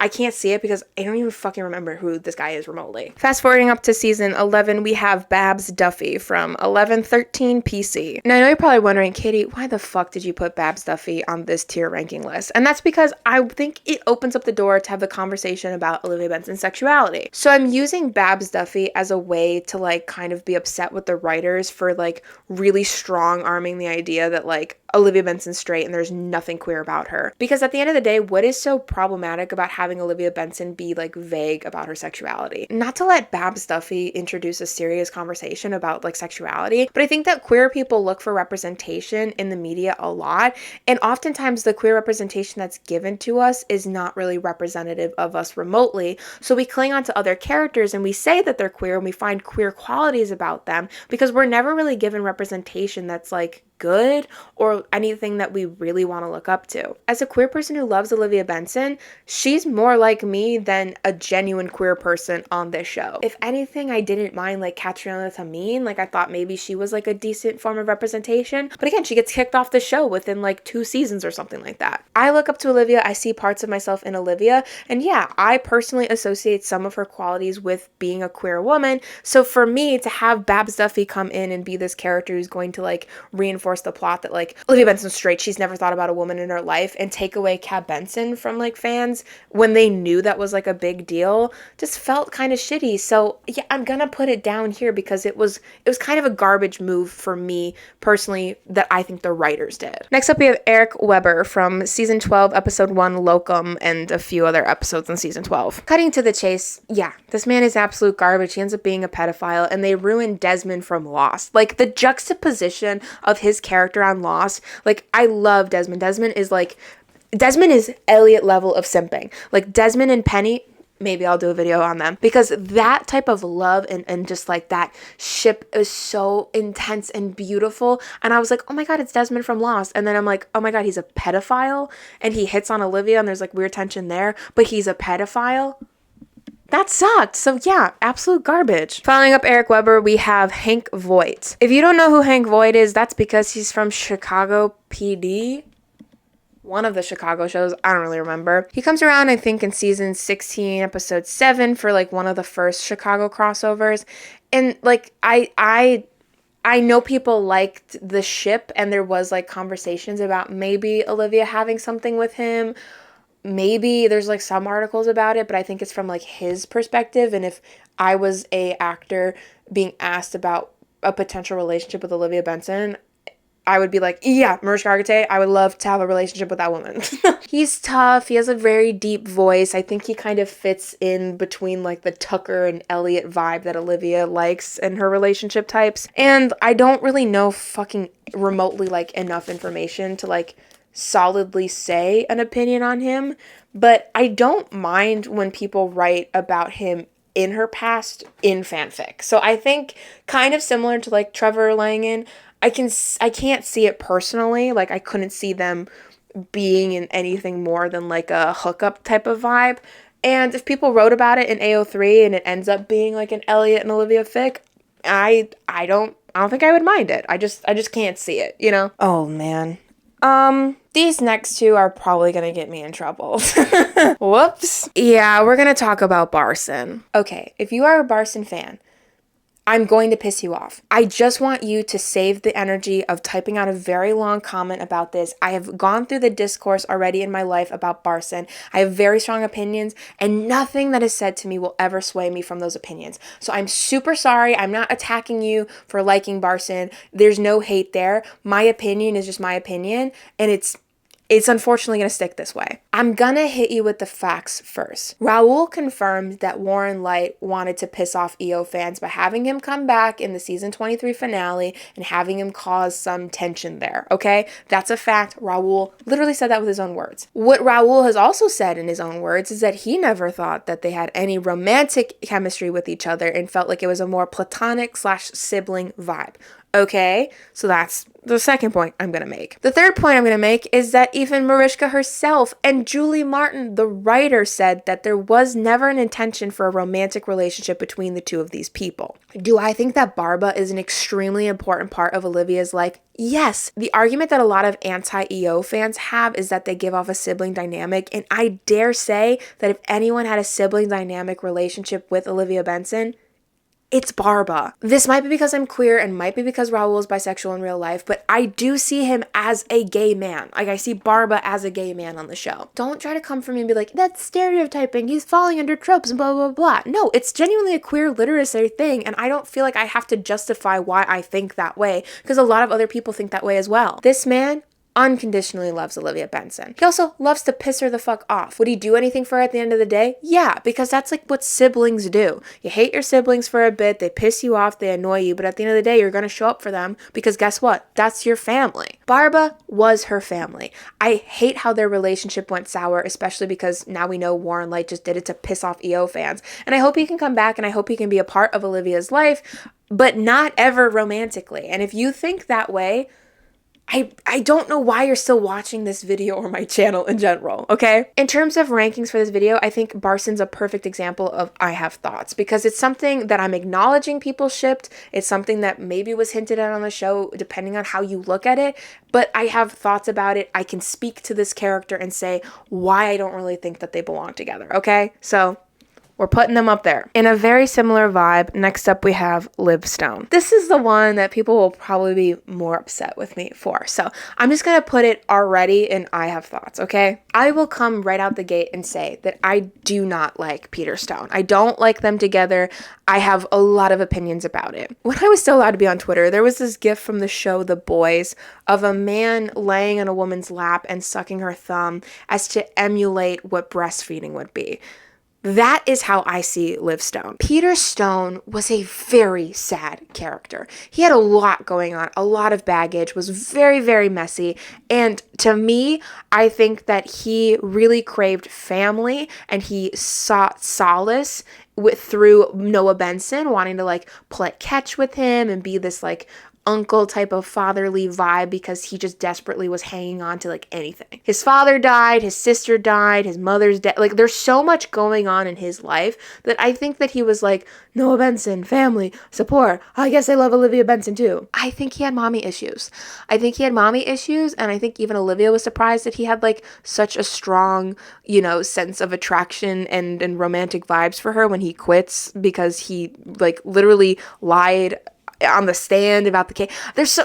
Speaker 1: can't see it because I don't even fucking remember who this guy is remotely. Fast forwarding up to season 11, we have Babs Duffy from 1113 PC. Now, I know you're probably wondering, Katie, why the fuck did you put Babs Duffy on this tier ranking list? And that's because I think it opens up the door to have the conversation about Olivia Benson's sexuality. So I'm using Babs Duffy as a way to like kind of be upset with the writers for like really strong arming the idea that like Olivia Benson's straight and there's nothing queer about her. Because at the end of the day, what is so problematic about having Olivia Benson be like vague about her sexuality? Not to let Babs Duffy introduce a serious conversation about like sexuality, but I think that queer people look for representation in the media a lot, and oftentimes the queer representation that's given to us is not really representative of us remotely. So we cling on to other characters and we say that they're queer and we find queer qualities about them because we're never really given representation that's like good or anything that we really want to look up to. As a queer person who loves Olivia Benson, she's more like me than a genuine queer person on this show. If anything, I didn't mind like Catriona Tamine. Like I thought maybe she was like a decent form of representation. But again, she gets kicked off the show within like 2 seasons or something like that. I look up to Olivia. I see parts of myself in Olivia. And yeah, I personally associate some of her qualities with being a queer woman. So for me to have Babs Duffy come in and be this character who's going to like reinforce the plot that like Olivia Benson's straight, she's never thought about a woman in her life, and take away Cab Benson from like fans when they knew that was like a big deal, just felt kind of shitty. So yeah, I'm gonna put it down here because it was kind of a garbage move for me personally that I think the writers did. Next up we have Eric Weber from season 12 episode 1 Locum and a few other episodes in season 12. Cutting to the chase, yeah, this man is absolute garbage. He ends up being a pedophile and they ruin Desmond from Lost. Like the juxtaposition of his character on Lost, like I love Desmond. Desmond is Elliot level of simping. Like Desmond and Penny, maybe I'll do a video on them because that type of love and just like that ship is so intense and beautiful. And I was like, oh my God, it's Desmond from Lost. And then I'm like, oh my God, he's a pedophile and he hits on Olivia and there's like weird tension there, but he's a pedophile. That sucked. So yeah, absolute garbage. Following up Eric Weber, we have Hank Voight. If you don't know who Hank Voight is, that's because he's from Chicago PD. One of the Chicago shows. I don't really remember. He comes around, I think, in season 16, episode 7 for like one of the first Chicago crossovers. And like, I know people liked the ship and there was like conversations about maybe Olivia having something with him. Maybe there's like some articles about it, but I think it's from like his perspective. And if I was a actor being asked about a potential relationship with Olivia Benson, I would be like, yeah, Mariska Hargitay, I would love to have a relationship with that woman. He's tough. He has a very deep voice. I think he kind of fits in between like the Tucker and Elliot vibe that Olivia likes in her relationship types. And I don't really know fucking remotely like enough information to like solidly say an opinion on him, but I don't mind when people write about him in her past in fanfic. So I think kind of similar to like Trevor Langan, I can't see it personally. Like I couldn't see them being in anything more than like a hookup type of vibe. And if people wrote about it in AO3 and it ends up being like an Elliot and Olivia fic, I don't think I would mind it. I just can't see it, you know? Oh man. These next two are probably gonna get me in trouble. Whoops. Yeah, we're gonna talk about Barson. Okay, if you are a Barson fan, I'm going to piss you off. I just want you to save the energy of typing out a very long comment about this. I have gone through the discourse already in my life about Barson. I have very strong opinions, and nothing that is said to me will ever sway me from those opinions. So I'm super sorry. I'm not attacking you for liking Barson. There's no hate there. My opinion is just my opinion, and it's unfortunately going to stick this way. I'm going to hit you with the facts first. Raul confirmed that Warren Light wanted to piss off EO fans by having him come back in the season 23 finale and having him cause some tension there, okay? That's a fact. Raul literally said that with his own words. What Raul has also said in his own words is that he never thought that they had any romantic chemistry with each other and felt like it was a more platonic / sibling vibe. Okay, so that's the second point I'm going to make. The third point I'm going to make is that even Mariska herself and Julie Martin, the writer, said that there was never an intention for a romantic relationship between the two of these people. Do I think that Barba is an extremely important part of Olivia's life? Yes. The argument that a lot of anti-EO fans have is that they give off a sibling dynamic, and I dare say that if anyone had a sibling dynamic relationship with Olivia Benson, it's Barba. This might be because I'm queer and might be because Raul is bisexual in real life, but I do see him as a gay man. Like, I see Barba as a gay man on the show. Don't try to come for me and be like, that's stereotyping, he's falling under tropes and blah, blah, blah. No, it's genuinely a queer literacy thing, and I don't feel like I have to justify why I think that way, because a lot of other people think that way as well. This man unconditionally loves Olivia Benson. He also loves to piss her the fuck off. Would he do anything for her at the end of the day? Yeah, because that's like what siblings do. You hate your siblings for a bit, they piss you off, they annoy you, but at the end of the day, you're gonna show up for them because guess what? That's your family. Barba was her family. I hate how their relationship went sour, especially because now we know Warren Light just did it to piss off EO fans. And I hope he can come back and I hope he can be a part of Olivia's life, but not ever romantically. And if you think that way, I don't know why you're still watching this video or my channel in general, okay? In terms of rankings for this video, I think Barson's a perfect example of I have thoughts because it's something that I'm acknowledging people shipped. It's something that maybe was hinted at on the show, depending on how you look at it, but I have thoughts about it. I can speak to this character and say why I don't really think that they belong together, okay? So we're putting them up there. In a very similar vibe, next up we have Liv Stone. This is the one that people will probably be more upset with me for. So I'm just going to put it already in I have thoughts, okay? I will come right out the gate and say that I do not like Peter Stone. I don't like them together. I have a lot of opinions about it. When I was still allowed to be on Twitter, there was this gif from the show The Boys of a man laying on a woman's lap and sucking her thumb as to emulate what breastfeeding would be. That is how I see Liv Stone. Peter Stone was a very sad character. He had a lot going on, a lot of baggage, was very, very messy. And to me, I think that he really craved family and he sought solace through Noah Benson, wanting to like play catch with him and be this like uncle type of fatherly vibe because he just desperately was hanging on to like anything. His father died, his sister died, his mother's dead. Like there's so much going on in his life that I think that he was like, Noah Benson, family, support. I guess I love Olivia Benson too. I think he had mommy issues. And I think even Olivia was surprised that he had like such a strong, sense of attraction and romantic vibes for her when he quits because he like literally lied on the stand about the case.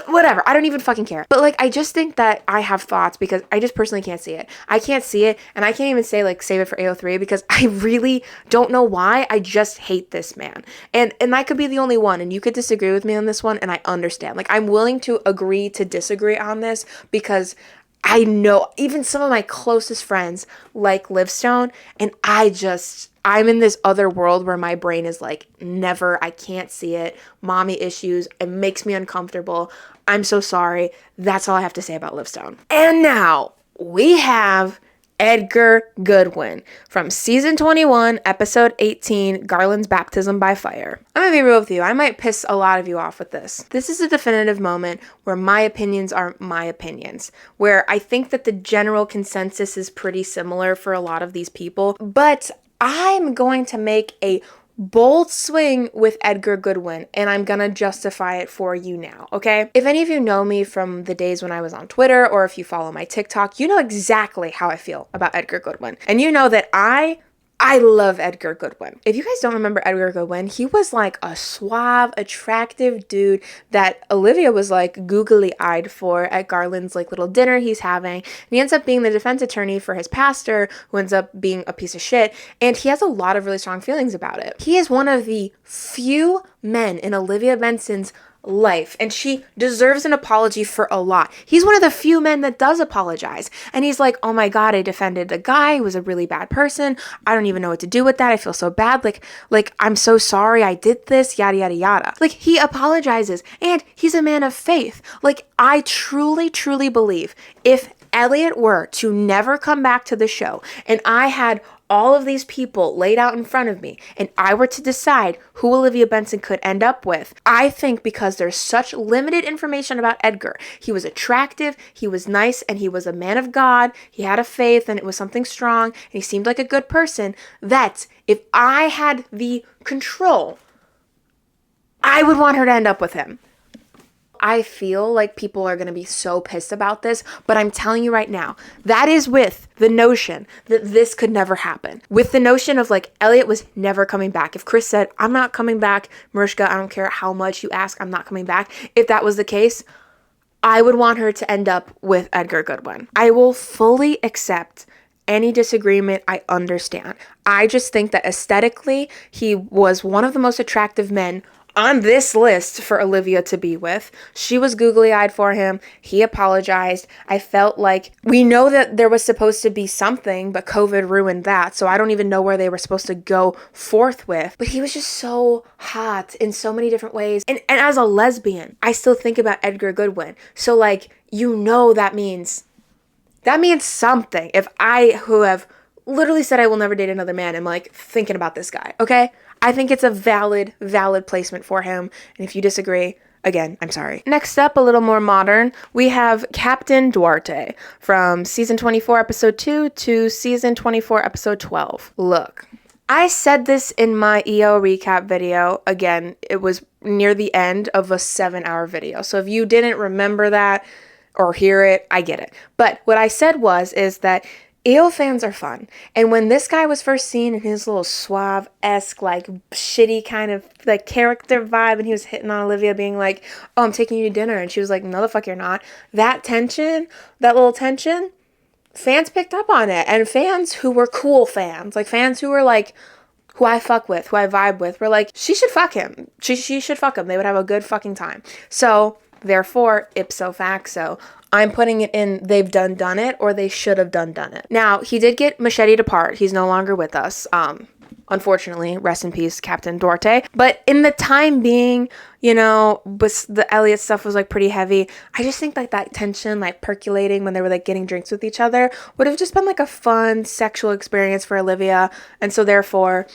Speaker 1: Whatever. I don't even fucking care. But like, I just think that I have thoughts because I just personally can't see it. I can't see it. And I can't even say like save it for AO3 because I really don't know why. I just hate this man. And I could be the only one and you could disagree with me on this one and I understand. Like I'm willing to agree to disagree on this because I know even some of my closest friends like Liv Stone and I'm in this other world where my brain is like, never, I can't see it. Mommy issues. It makes me uncomfortable. I'm so sorry. That's all I have to say about Liv Stone. And now we have Edgar Goodwin from season 21, episode 18, Garland's Baptism by Fire. I'm gonna be real with you. I might piss a lot of you off with this. This is a definitive moment where my opinions are my opinions, where I think that the general consensus is pretty similar for a lot of these people, but I'm going to make a bold swing with Edgar Goodwin, and I'm gonna justify it for you now, okay? If any of you know me from the days when I was on Twitter, or if you follow my TikTok, you know exactly how I feel about Edgar Goodwin. And you know that I love Edgar Goodwin. If you guys don't remember Edgar Goodwin, he was like a suave, attractive dude that Olivia was like googly-eyed for at Garland's like little dinner he's having. And he ends up being the defense attorney for his pastor, who ends up being a piece of shit. And he has a lot of really strong feelings about it. He is one of the few men in Olivia Benson's life, and she deserves an apology for a lot. He's one of the few men that does apologize, and he's like, oh my god, I defended the guy who was a really bad person. I don't even know what to do with that. I feel so bad. Like I'm so sorry I did this, yada yada yada. Like he apologizes, and he's a man of faith. Like I truly believe if Elliot were to never come back to the show, and I had all of these people laid out in front of me, and I were to decide who Olivia Benson could end up with, I think because there's such limited information about Edgar, he was attractive, he was nice, and he was a man of God, he had a faith, and it was something strong, and he seemed like a good person, that if I had the control, I would want her to end up with him. I feel like people are going to be so pissed about this, but I'm telling you right now, that is with the notion that this could never happen. With the notion of like, Elliot was never coming back. If Chris said, I'm not coming back, Mariska, I don't care how much you ask, I'm not coming back. If that was the case, I would want her to end up with Edgar Goodwin. I will fully accept any disagreement. I understand. I just think that aesthetically, he was one of the most attractive men on this list for Olivia to be with. She was googly-eyed for him. He apologized. I felt like we know that there was supposed to be something, but COVID ruined that. So I don't even know where they were supposed to go forth with. But he was just so hot in so many different ways. And as a lesbian, I still think about Edgar Goodwin. So like, that means something. If I, who have literally said I will never date another man, am like thinking about this guy, okay? I think it's a valid placement for him. And if you disagree, again, I'm sorry. Next up, a little more modern, we have Captain Duarte from season 24, episode 2 to season 24, episode 12. Look, I said this in my EO recap video. Again, it was near the end of a 7-hour video. So if you didn't remember that or hear it, I get it. But what I said is that EO fans are fun. And when this guy was first seen in his little suave-esque, like, shitty kind of, like, character vibe, and he was hitting on Olivia being like, oh, I'm taking you to dinner, and she was like, no, the fuck you're not. That little tension, fans picked up on it. And fans who were cool fans, like, fans who were, like, who I fuck with, who I vibe with, were like, she should fuck him. She should fuck him. They would have a good fucking time. So, therefore, ipso facto, I'm putting it in they've done it, or they should have done it. Now, he did get macheted apart. He's no longer with us. Unfortunately, rest in peace, Captain Duarte. But in the time being, but the Elliot stuff was like pretty heavy. I just think like that tension, like percolating when they were like getting drinks with each other, would have just been like a fun sexual experience for Olivia. And so therefore,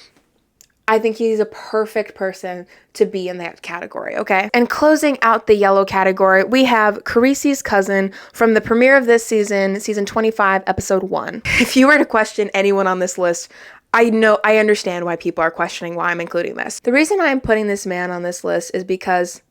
Speaker 1: I think he's a perfect person to be in that category, okay? And closing out the yellow category, we have Carisi's cousin from the premiere of this season, season 25, episode 1. If you were to question anyone on this list, I understand why people are questioning why I'm including this. The reason I'm putting this man on this list is because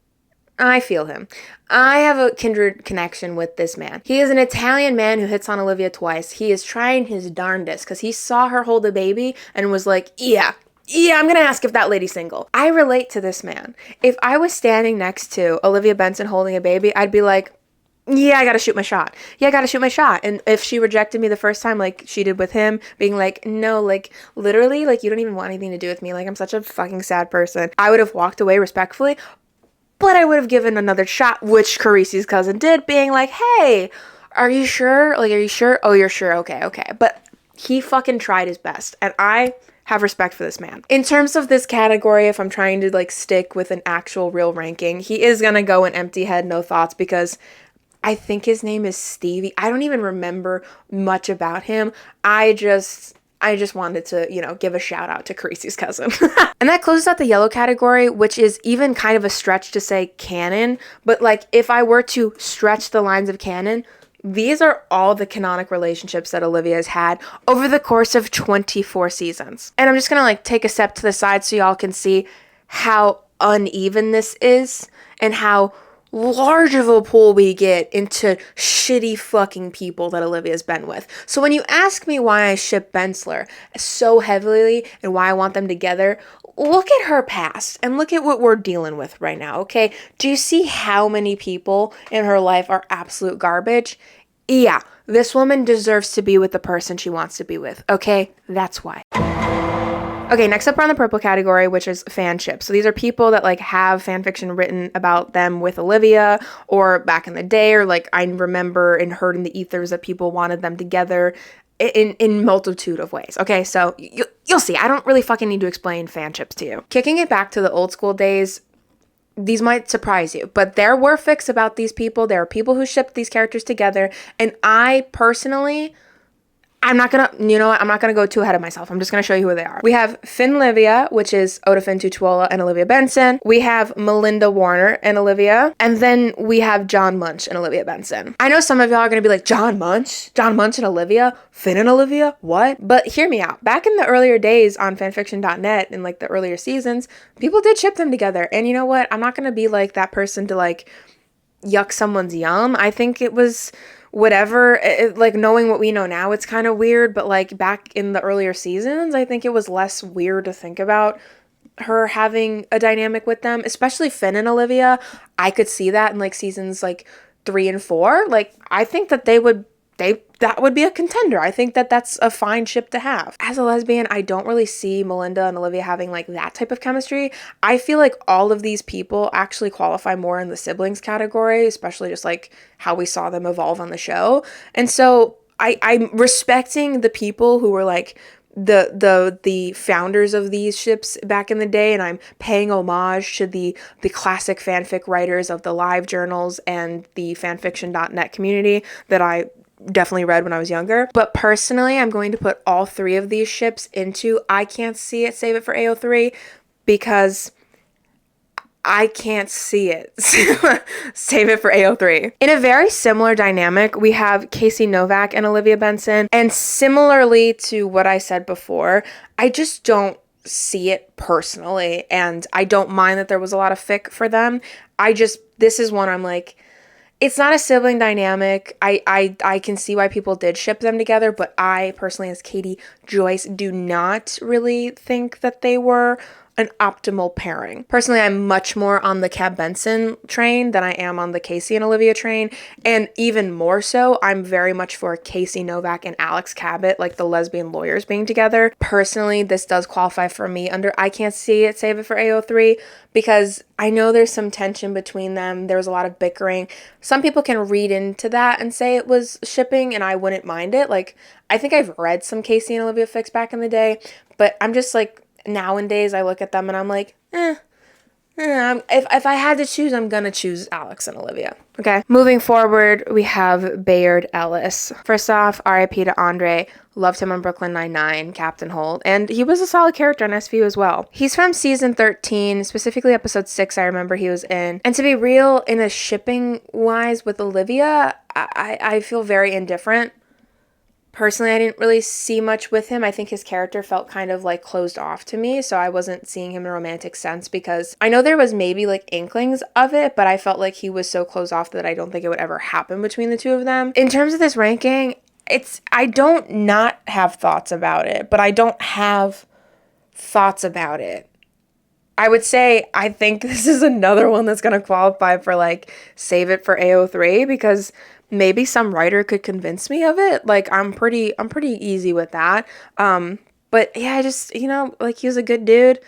Speaker 1: I feel him. I have a kindred connection with this man. He is an Italian man who hits on Olivia twice. He is trying his darndest because he saw her hold a baby and was like, yeah, I'm gonna ask if that lady's single. I relate to this man. If I was standing next to Olivia Benson holding a baby, I'd be like, yeah, I gotta shoot my shot. And if she rejected me the first time, like she did with him, being like, no, like literally, like you don't even want anything to do with me. Like I'm such a fucking sad person. I would have walked away respectfully, but I would have given another shot, which Carisi's cousin did, being like, hey, are you sure? Like, are you sure? Oh, you're sure? Okay. But he fucking tried his best. And I have respect for this man. In terms of this category, if I'm trying to like stick with an actual real ranking, he is gonna go an empty head, no thoughts, because I think his name is Stevie. I don't even remember much about him. I just wanted to, give a shout out to Carisi's cousin. And that closes out the yellow category, which is even kind of a stretch to say canon, but like if I were to stretch the lines of canon, these are all the canonic relationships that Olivia has had over the course of 24 seasons. And I'm just gonna like take a step to the side so y'all can see how uneven this is and how large of a pool we get into shitty fucking people that Olivia's been with. So when you ask me why I ship Bensler so heavily and why I want them together, look at her past and look at what we're dealing with right now, okay? Do you see how many people in her life are absolute garbage? Yeah, this woman deserves to be with the person she wants to be with, okay? That's why. Okay, next up we're on the purple category, which is fanship. So these are people that like have fan fiction written about them with Olivia, or back in the day, or like I remember and heard in the ethers that people wanted them together in multitude of ways. Okay, so you'll see. I don't really fucking need to explain fanships to you. Kicking it back to the old school days, these might surprise you, but there were fics about these people. There are people who shipped these characters together, and I personally, I'm not gonna go too ahead of myself. I'm just gonna show you who they are. We have Finlivia, which is Odafin Tutuola and Olivia Benson. We have Melinda Warner and Olivia. And then we have John Munch and Olivia Benson. I know some of y'all are gonna be like, John Munch and Olivia? Finn and Olivia? What? But hear me out. Back in the earlier days on fanfiction.net, in like the earlier seasons, people did ship them together. And you know what? I'm not gonna be like that person to like yuck someone's yum. I think it was whatever, like knowing what we know now, it's kind of weird, but like back in the earlier seasons, I think it was less weird to think about her having a dynamic with them, especially Finn and Olivia. I could see that in like seasons like 3 and 4. Like I think that that would be a contender. I think that that's a fine ship to have. As a lesbian, I don't really see Melinda and Olivia having like that type of chemistry. I feel like all of these people actually qualify more in the siblings category, especially just like how we saw them evolve on the show. And so I'm respecting the people who were like the founders of these ships back in the day, and I'm paying homage to the classic fanfic writers of the live journals and the fanfiction.net community that I definitely read when I was younger. But personally, I'm going to put all 3 of these ships into I can't see it, save it for AO3, because I can't see it. Save it for AO3. In a very similar dynamic, we have Casey Novak and Olivia Benson. And similarly to what I said before, I just don't see it personally. And I don't mind that there was a lot of fic for them. This is one I'm like, it's not a sibling dynamic. I can see why people did ship them together, but I personally, as Katie Joyce, do not really think that they were an optimal pairing. Personally, I'm much more on the Cab Benson train than I am on the Casey and Olivia train. And even more so, I'm very much for Casey Novak and Alex Cabot, like the lesbian lawyers being together. Personally, this does qualify for me under I can't see it, save it for AO3, because I know there's some tension between them. There was a lot of bickering. Some people can read into that and say it was shipping, and I wouldn't mind it. Like, I think I've read some Casey and Olivia fics back in the day, but I'm just like, nowadays I look at them and I'm like, if I had to choose, I'm gonna choose Alex and Olivia. Okay. Moving forward, we have Bayard Ellis. First off, RIP to Andre. Loved him on Brooklyn Nine-Nine, Captain Holt, and he was a solid character on SVU as well. He's from season 13, specifically episode 6 I remember he was in. And to be real, in a shipping wise with Olivia, I feel very indifferent. Personally, I didn't really see much with him. I think his character felt kind of like closed off to me, so I wasn't seeing him in a romantic sense, because I know there was maybe like inklings of it, but I felt like he was so closed off that I don't think it would ever happen between the two of them. In terms of this ranking, I don't not have thoughts about it, but I don't have thoughts about it. I would say I think this is another one that's going to qualify for like save it for AO3, because maybe some writer could convince me of it. Like I'm pretty easy with that. But yeah, I just, like he was a good dude.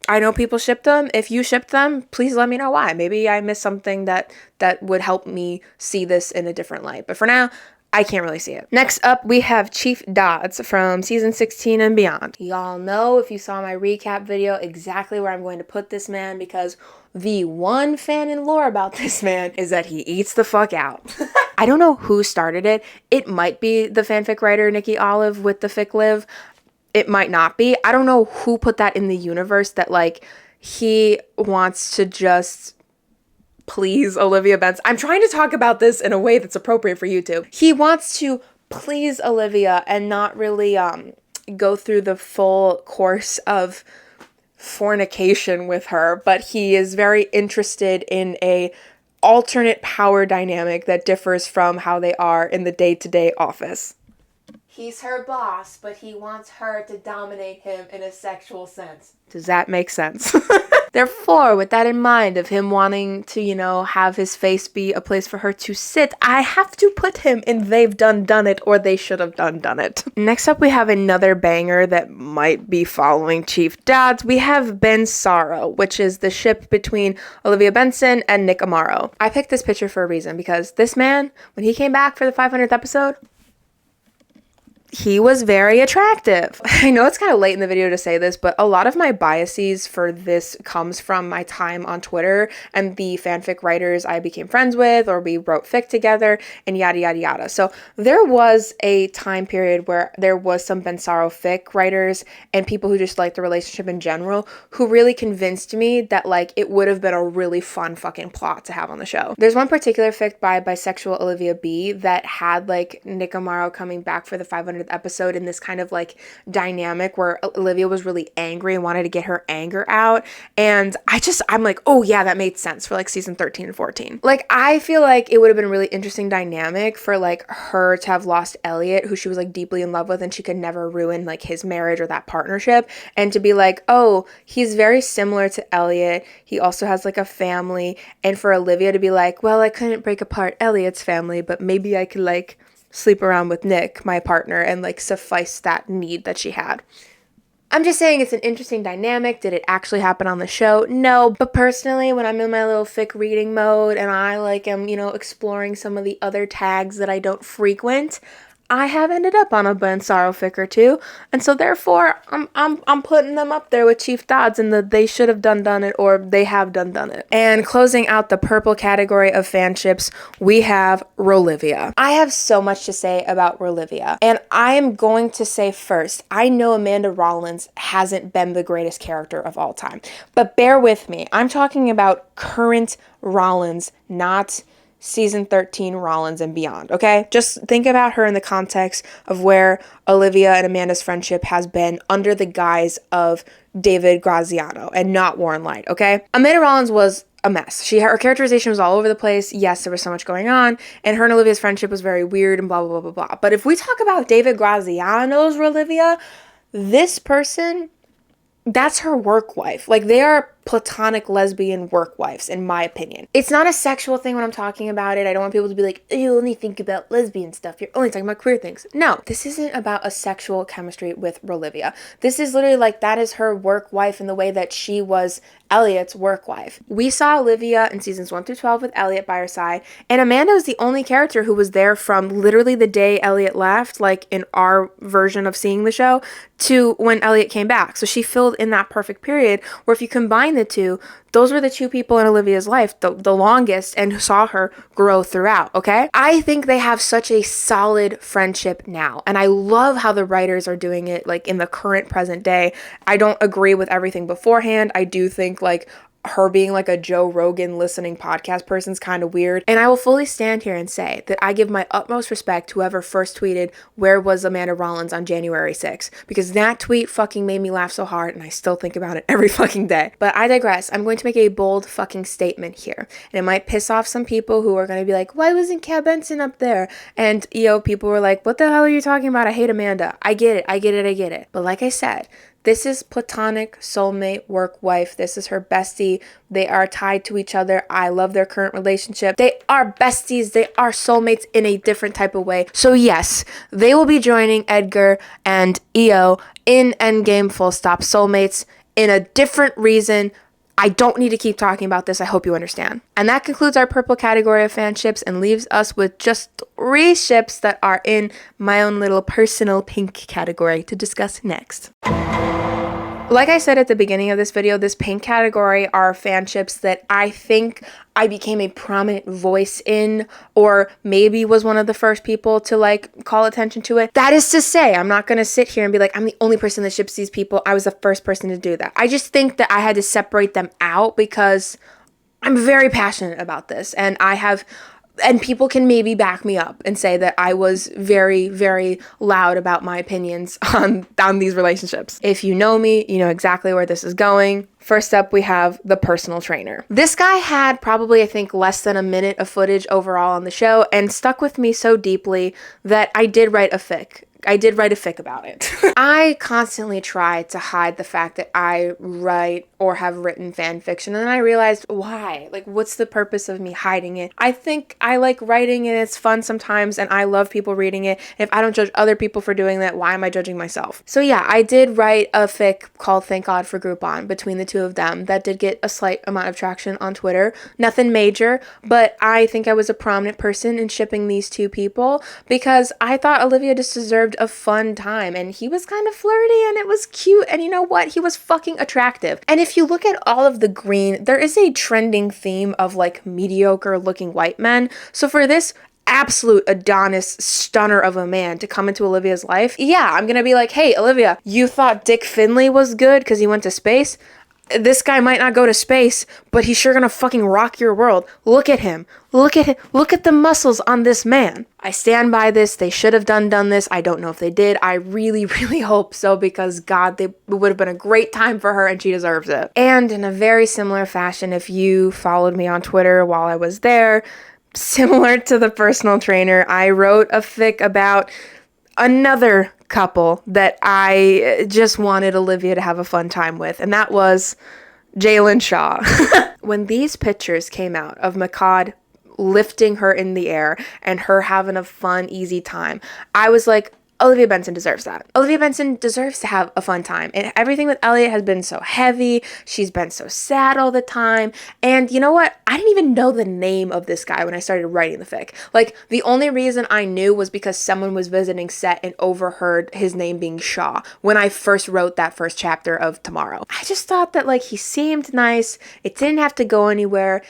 Speaker 1: I know people shipped them. If you shipped them, please let me know why. Maybe I missed something that would help me see this in a different light. But for now, I can't really see it. Next up, we have Chief Dodds from season 16 and beyond. Y'all know, if you saw my recap video, exactly where I'm going to put this man, because the one fan in lore about this man is that he eats the fuck out. I don't know who started it. It might be the fanfic writer Nikki Olive with the fic live. It might not be. I don't know who put that in the universe, that like he wants to just please Olivia Benson. I'm trying to talk about this in a way that's appropriate for YouTube. He wants to please Olivia and not really go through the full course of fornication with her, but he is very interested in a alternate power dynamic that differs from how they are in the day-to-day office. He's her boss, but he wants her to dominate him in a sexual sense. Does that make sense? Therefore, with that in mind of him wanting to, have his face be a place for her to sit, I have to put him in They've Done It, or They Should Have Done It. Next up, we have another banger that might be following Chief Dodds. We have Ben Sorrow, which is the ship between Olivia Benson and Nick Amaro. I picked this picture for a reason, because this man, when he came back for the 500th episode, he was very attractive. I know it's kind of late in the video to say this, but a lot of my biases for this comes from my time on Twitter and the fanfic writers I became friends with, or we wrote fic together, and yada yada yada. So there was a time period where there was some Bensaro fic writers and people who just liked the relationship in general who really convinced me that like it would have been a really fun fucking plot to have on the show. There's one particular fic by bisexual Olivia B that had like Nick Amaro coming back for the 500th episode in this kind of like dynamic where Olivia was really angry and wanted to get her anger out, and I'm like, oh yeah, that made sense for like season 13 and 14. Like I feel like it would have been a really interesting dynamic for like her to have lost Elliot, who she was like deeply in love with, and she could never ruin like his marriage or that partnership, and to be like, oh, he's very similar to Elliot, he also has like a family, and for Olivia to be like, well, I couldn't break apart Elliot's family, but maybe I could like sleep around with Nick, my partner, and like suffice that need that she had. I'm just saying it's an interesting dynamic. Did it actually happen on the show? No, but personally, when I'm in my little fic reading mode and I like am, exploring some of the other tags that I don't frequent, I have ended up on a Bensaro fic or two, and so therefore I'm putting them up there with Chief Dodds in the they should have done it, or they have done it. And closing out the purple category of fanships, we have Rolivia. I have so much to say about Rolivia, and I am going to say first, I know Amanda Rollins hasn't been the greatest character of all time, but bear with me. I'm talking about current Rollins, not season 13 Rollins and beyond, okay? Just think about her in the context of where Olivia and Amanda's friendship has been under the guise of David Graziano and not Warren Light, okay? Amanda Rollins was a mess. Her characterization was all over the place. Yes, there was so much going on, and her and Olivia's friendship was very weird and blah, blah, blah, blah, blah. But if we talk about David Graziano's Rolivia, this person, that's her work wife. Like, they are platonic lesbian work wives, in my opinion. It's not a sexual thing when I'm talking about it. I don't want people to be like, you only think about lesbian stuff, you're only talking about queer things. No, this isn't about a sexual chemistry with Rolivia. This is literally like, that is her work wife in the way that she was Elliot's work wife. We saw Olivia in seasons 1 through 12 with Elliot by her side, and Amanda was the only character who was there from literally the day Elliot left, like in our version of seeing the show, to when Elliot came back. So she filled in that perfect period where if you combine the two, those were the two people in Olivia's life the longest and saw her grow throughout, okay? I think they have such a solid friendship now, and I love how the writers are doing it like in the current present day. I don't agree with everything beforehand. I do think like her being like a Joe Rogan listening podcast person's kind of weird. And I will fully stand here and say that I give my utmost respect to whoever first tweeted, "Where was Amanda Rollins on January 6th?" Because that tweet fucking made me laugh so hard, and I still think about it every fucking day. But I digress. I'm going to make a bold fucking statement here. And it might piss off some people who are going to be like, why wasn't Kat Benson up there? And, people were like, what the hell are you talking about? I hate Amanda. I get it. But like I said, this is platonic, soulmate, work wife. This is her bestie. They are tied to each other. I love their current relationship. They are besties. They are soulmates in a different type of way. So yes, they will be joining Edgar and EO in Endgame, full stop, soulmates in a different reason. I don't need to keep talking about this. I hope you understand. And that concludes our purple category of fanships and leaves us with just 3 ships that are in my own little personal pink category to discuss next. Like I said at the beginning of this video, this pink category are fanships that I think I became a prominent voice in, or maybe was one of the first people to like call attention to it. That is to say, I'm not going to sit here and be like, I'm the only person that ships these people. I was the first person to do that. I just think that I had to separate them out because I'm very passionate about this, and people can maybe back me up and say that I was very, very loud about my opinions on these relationships. If you know me, you know exactly where this is going. First up, we have the personal trainer. This guy had probably, I think, less than a minute of footage overall on the show and stuck with me so deeply that I did write a fic. about it. I constantly try to hide the fact that I write or have written fan fiction. And then I realized, why? Like, what's the purpose of me hiding it? I think I like writing and it's fun sometimes, and I love people reading it. And if I don't judge other people for doing that, why am I judging myself? So yeah, I did write a fic called Thank God for Groupon between the two of them that did get a slight amount of traction on Twitter. Nothing major, but I think I was a prominent person in shipping these two people because I thought Olivia just deserved a fun time, and he was kind of flirty and it was cute, and you know what? He was fucking attractive. And if you look at all of the green, there is a trending theme of like mediocre looking white men. So for this absolute Adonis stunner of a man to come into Olivia's life, yeah, I'm gonna be like, hey, Olivia, you thought Dick Finley was good because he went to space? This guy might not go to space, but he's sure gonna fucking rock your world. Look at him. Look at him. Look at the muscles on this man. I stand by this. They should have done this. I don't know if they did. I really, really hope so, because God, it would have been a great time for her and she deserves it. And in a very similar fashion, if you followed me on Twitter while I was there, similar to the personal trainer, I wrote a fic about another couple that I just wanted Olivia to have a fun time with, and that was Jalen Shaw. When these pictures came out of Makad lifting her in the air and her having a fun, easy time, I was like, Olivia Benson deserves that. Olivia Benson deserves to have a fun time. And everything with Elliot has been so heavy. She's been so sad all the time. And you know what? I didn't even know the name of this guy when I started writing the fic. Like, the only reason I knew was because someone was visiting set and overheard his name being Shaw when I first wrote that first chapter of Tomorrow. I just thought that, like, he seemed nice. It didn't have to go anywhere.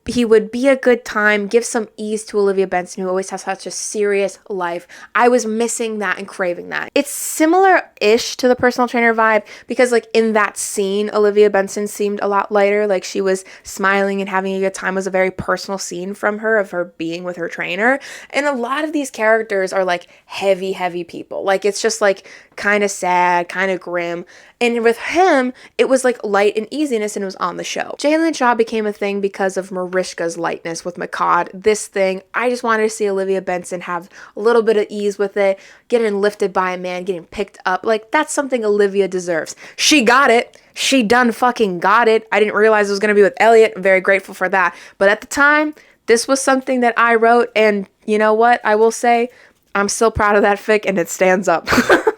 Speaker 1: He would be a good time, give some ease to Olivia Benson, who always has such a serious life. I was missing that and craving that. It's similar-ish to the personal trainer vibe because, like, in that scene, Olivia Benson seemed a lot lighter. Like, she was smiling and having a good time. It was a very personal scene from her of her being with her trainer. And a lot of these characters are, like, heavy, heavy people. Like, it's just, like, kind of sad, kind of grim. And with him, it was like light and easiness, and it was on the show. Jalen Shaw became a thing because of Mariska's lightness with Makad. This thing, I just wanted to see Olivia Benson have a little bit of ease with it, getting lifted by a man, getting picked up. Like, that's something Olivia deserves. She got it. She done fucking got it. I didn't realize it was going to be with Elliot. I'm very grateful for that. But at the time, this was something that I wrote, and you know what? I will say, I'm still proud of that fic, and it stands up.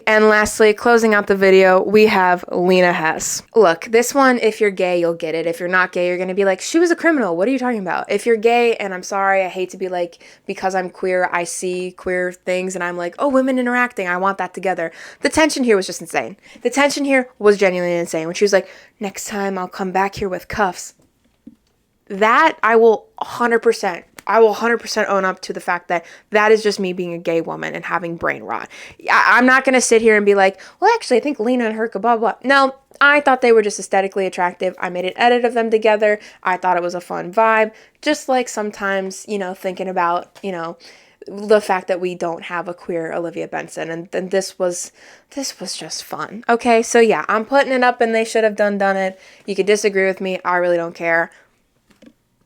Speaker 1: And lastly, closing out the video, we have Lena Hess. Look, this one, if you're gay, you'll get it. If you're not gay, you're going to be like, she was a criminal. What are you talking about? If you're gay, and I'm sorry, I hate to be like, because I'm queer, I see queer things, and I'm like, oh, women interacting, I want that together. The tension here was just insane. The tension here was genuinely insane. When she was like, next time I'll come back here with cuffs. That I will 100% own up to the fact that that is just me being a gay woman and having brain rot. I'm not going to sit here and be like, well, actually, I think Lena and her could blah, blah. No, I thought they were just aesthetically attractive. I made an edit of them together. I thought it was a fun vibe. Just like sometimes, you know, thinking about, you know, the fact that we don't have a queer Olivia Benson, and then this was just fun. Okay, so yeah, I'm putting it up, and they should have done it. You could disagree with me. I really don't care.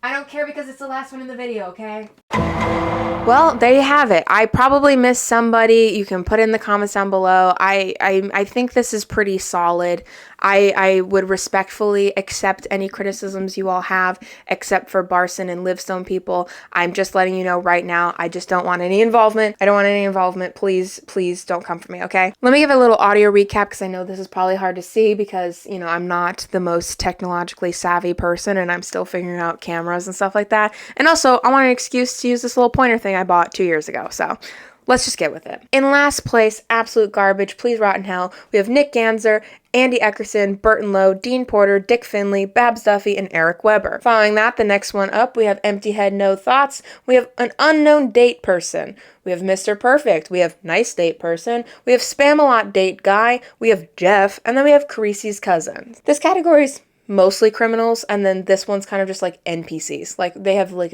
Speaker 1: I don't care because it's the last one in the video, okay? Well, there you have it. I probably missed somebody. You can put in the comments down below. I think this is pretty solid. I would respectfully accept any criticisms you all have, except for Barson and Livestone people. I'm just letting you know right now, I just don't want any involvement. I don't want any involvement. Please, please don't come for me, okay? Let me give a little audio recap because I know this is probably hard to see because, you know, I'm not the most technologically savvy person and I'm still figuring out cameras and stuff like that. And also, I want an excuse to use this little pointer thing I bought 2 years ago, so let's just get with it. In last place, absolute garbage, please rot in hell, we have Nick Ganzer, Andy Eckerson, Burton Lowe, Dean Porter, Dick Finley, Babs Duffy, and Eric Weber. Following that, the next one up, we have Empty Head, No Thoughts. We have An Unknown Date Person. We have Mr. Perfect. We have Nice Date Person. We have Spamalot Date Guy. We have Jeff. And then we have Carisi's Cousin. This category is mostly criminals, and then this one's kind of just like NPCs. Like, they have like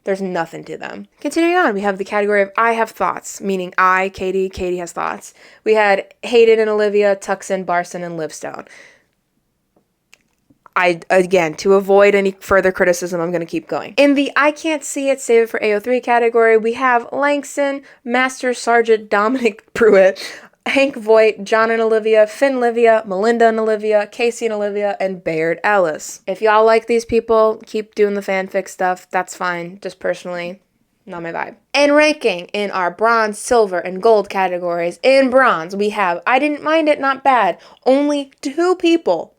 Speaker 1: there's nothing to them. Continuing on, we have the category of I have thoughts, meaning I, Katie has thoughts. We had Hayden and Olivia, Tuxin, Barson, and Livestone. Again, to avoid any further criticism, I'm going to keep going. In the I can't see it, save it for AO3 category, we have Langston, Master Sergeant Dominic Pruitt, Hank Voight, John and Olivia, Finn Olivia, Melinda and Olivia, Casey and Olivia, and Bayard Ellis. If y'all like these people, keep doing the fanfic stuff. That's fine. Just personally, not my vibe. And ranking in our bronze, silver, and gold categories. In bronze, we have I Didn't Mind It, Not Bad. Only two people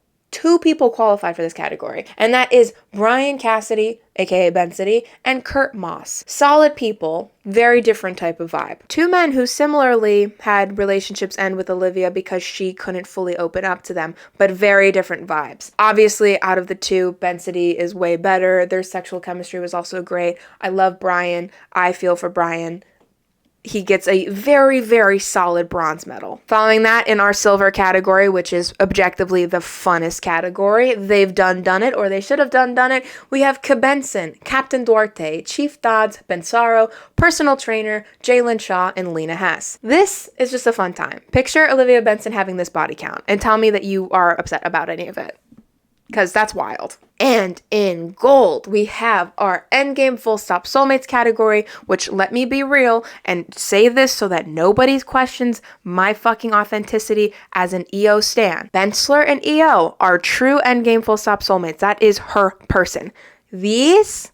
Speaker 1: qualified for this category, and that is Brian Cassidy, aka Benson, and Kurt Moss. Solid people, very different type of vibe. Two men who similarly had relationships end with Olivia because she couldn't fully open up to them, but very different vibes. Obviously, out of the two, Benson is way better. Their sexual chemistry was also great. I love Brian. I feel for Brian. He gets a very, very solid bronze medal. Following that, in our silver category, which is objectively the funnest category, they've done it, or they should have done it, we have Benson, Captain Duarte, Chief Dodds, Bensaro, personal trainer, Jalen Shaw, and Lena Hess. This is just a fun time. Picture Olivia Benson having this body count, and tell me that you are upset about any of it, because that's wild. And in gold, we have our Endgame Full Stop Soulmates category, which, let me be real and say this so that nobody questions my fucking authenticity as an EO stan. Bensler and EO are true Endgame Full Stop Soulmates. That is her person. These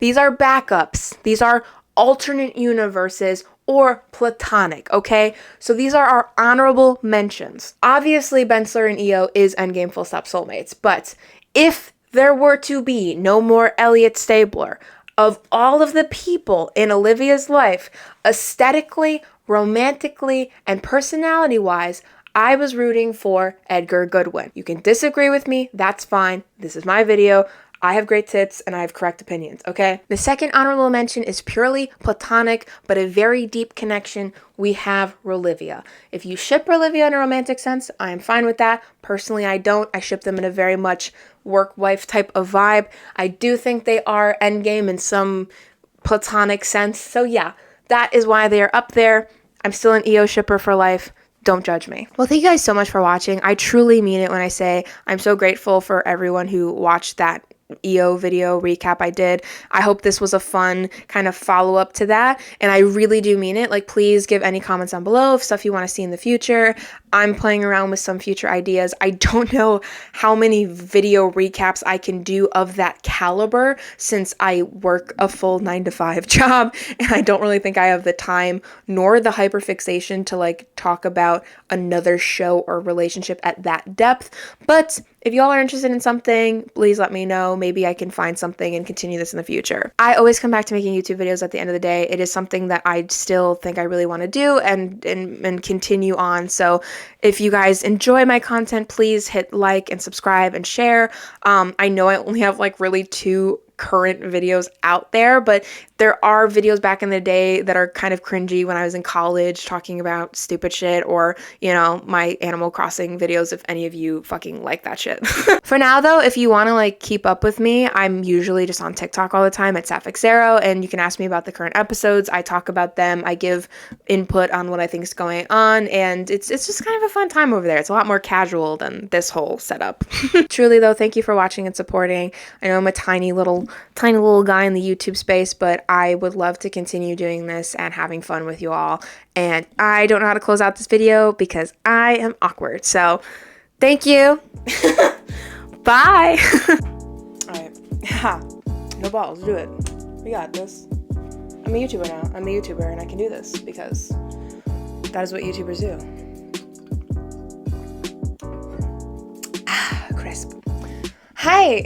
Speaker 1: are backups. These are alternate universes or platonic, okay? So these are our honorable mentions. Obviously, Bensler and EO is Endgame Full Stop Soulmates, but if there were to be no more Elliot Stabler, of all of the people in Olivia's life, aesthetically, romantically, and personality-wise, I was rooting for Edgar Goodwin. You can disagree with me, that's fine. This is my video. I have great tits and I have correct opinions, okay? The second honorable mention is purely platonic, but a very deep connection. We have Olivia. If you ship Olivia in a romantic sense, I am fine with that. Personally, I don't. I ship them in a very much work-wife type of vibe. I do think they are endgame in some platonic sense. So yeah, that is why they are up there. I'm still an EO shipper for life. Don't judge me. Well, thank you guys so much for watching. I truly mean it when I say I'm so grateful for everyone who watched that EO video recap I did. I hope this was a fun kind of follow-up to that, and I really do mean it. Like, please give any comments down below of stuff you want to see in the future. I'm playing around with some future ideas. I don't know how many video recaps I can do of that caliber since I work a full 9-to-5 job, and I don't really think I have the time nor the hyperfixation to like talk about another show or relationship at that depth. But if y'all are interested in something, please let me know. Maybe I can find something and continue this in the future. I always come back to making YouTube videos at the end of the day. It is something that I still think I really want to do and continue on. So if you guys enjoy my content, please hit like and subscribe and share. I know I only have like really 2 current videos out there, but there are videos back in the day that are kind of cringy when I was in college talking about stupid shit, or, you know, my Animal Crossing videos if any of you fucking like that shit. For now though, if you want to like keep up with me, I'm usually just on TikTok all the time at Sapphic0, and you can ask me about the current episodes. I talk about them, I give input on what I think is going on, and it's just kind of a fun time over there. It's a lot more casual than this whole setup. Truly though, thank you for watching and supporting. I know I'm a tiny little guy in the YouTube space, but I would love to continue doing this and having fun with you all. And I don't know how to close out this video because I am awkward. So thank you. Bye. All right. Ha. No balls. Do it. We got this. I'm a YouTuber now. I'm a YouTuber and I can do this because that is what YouTubers do. Ah, crisp. Hi.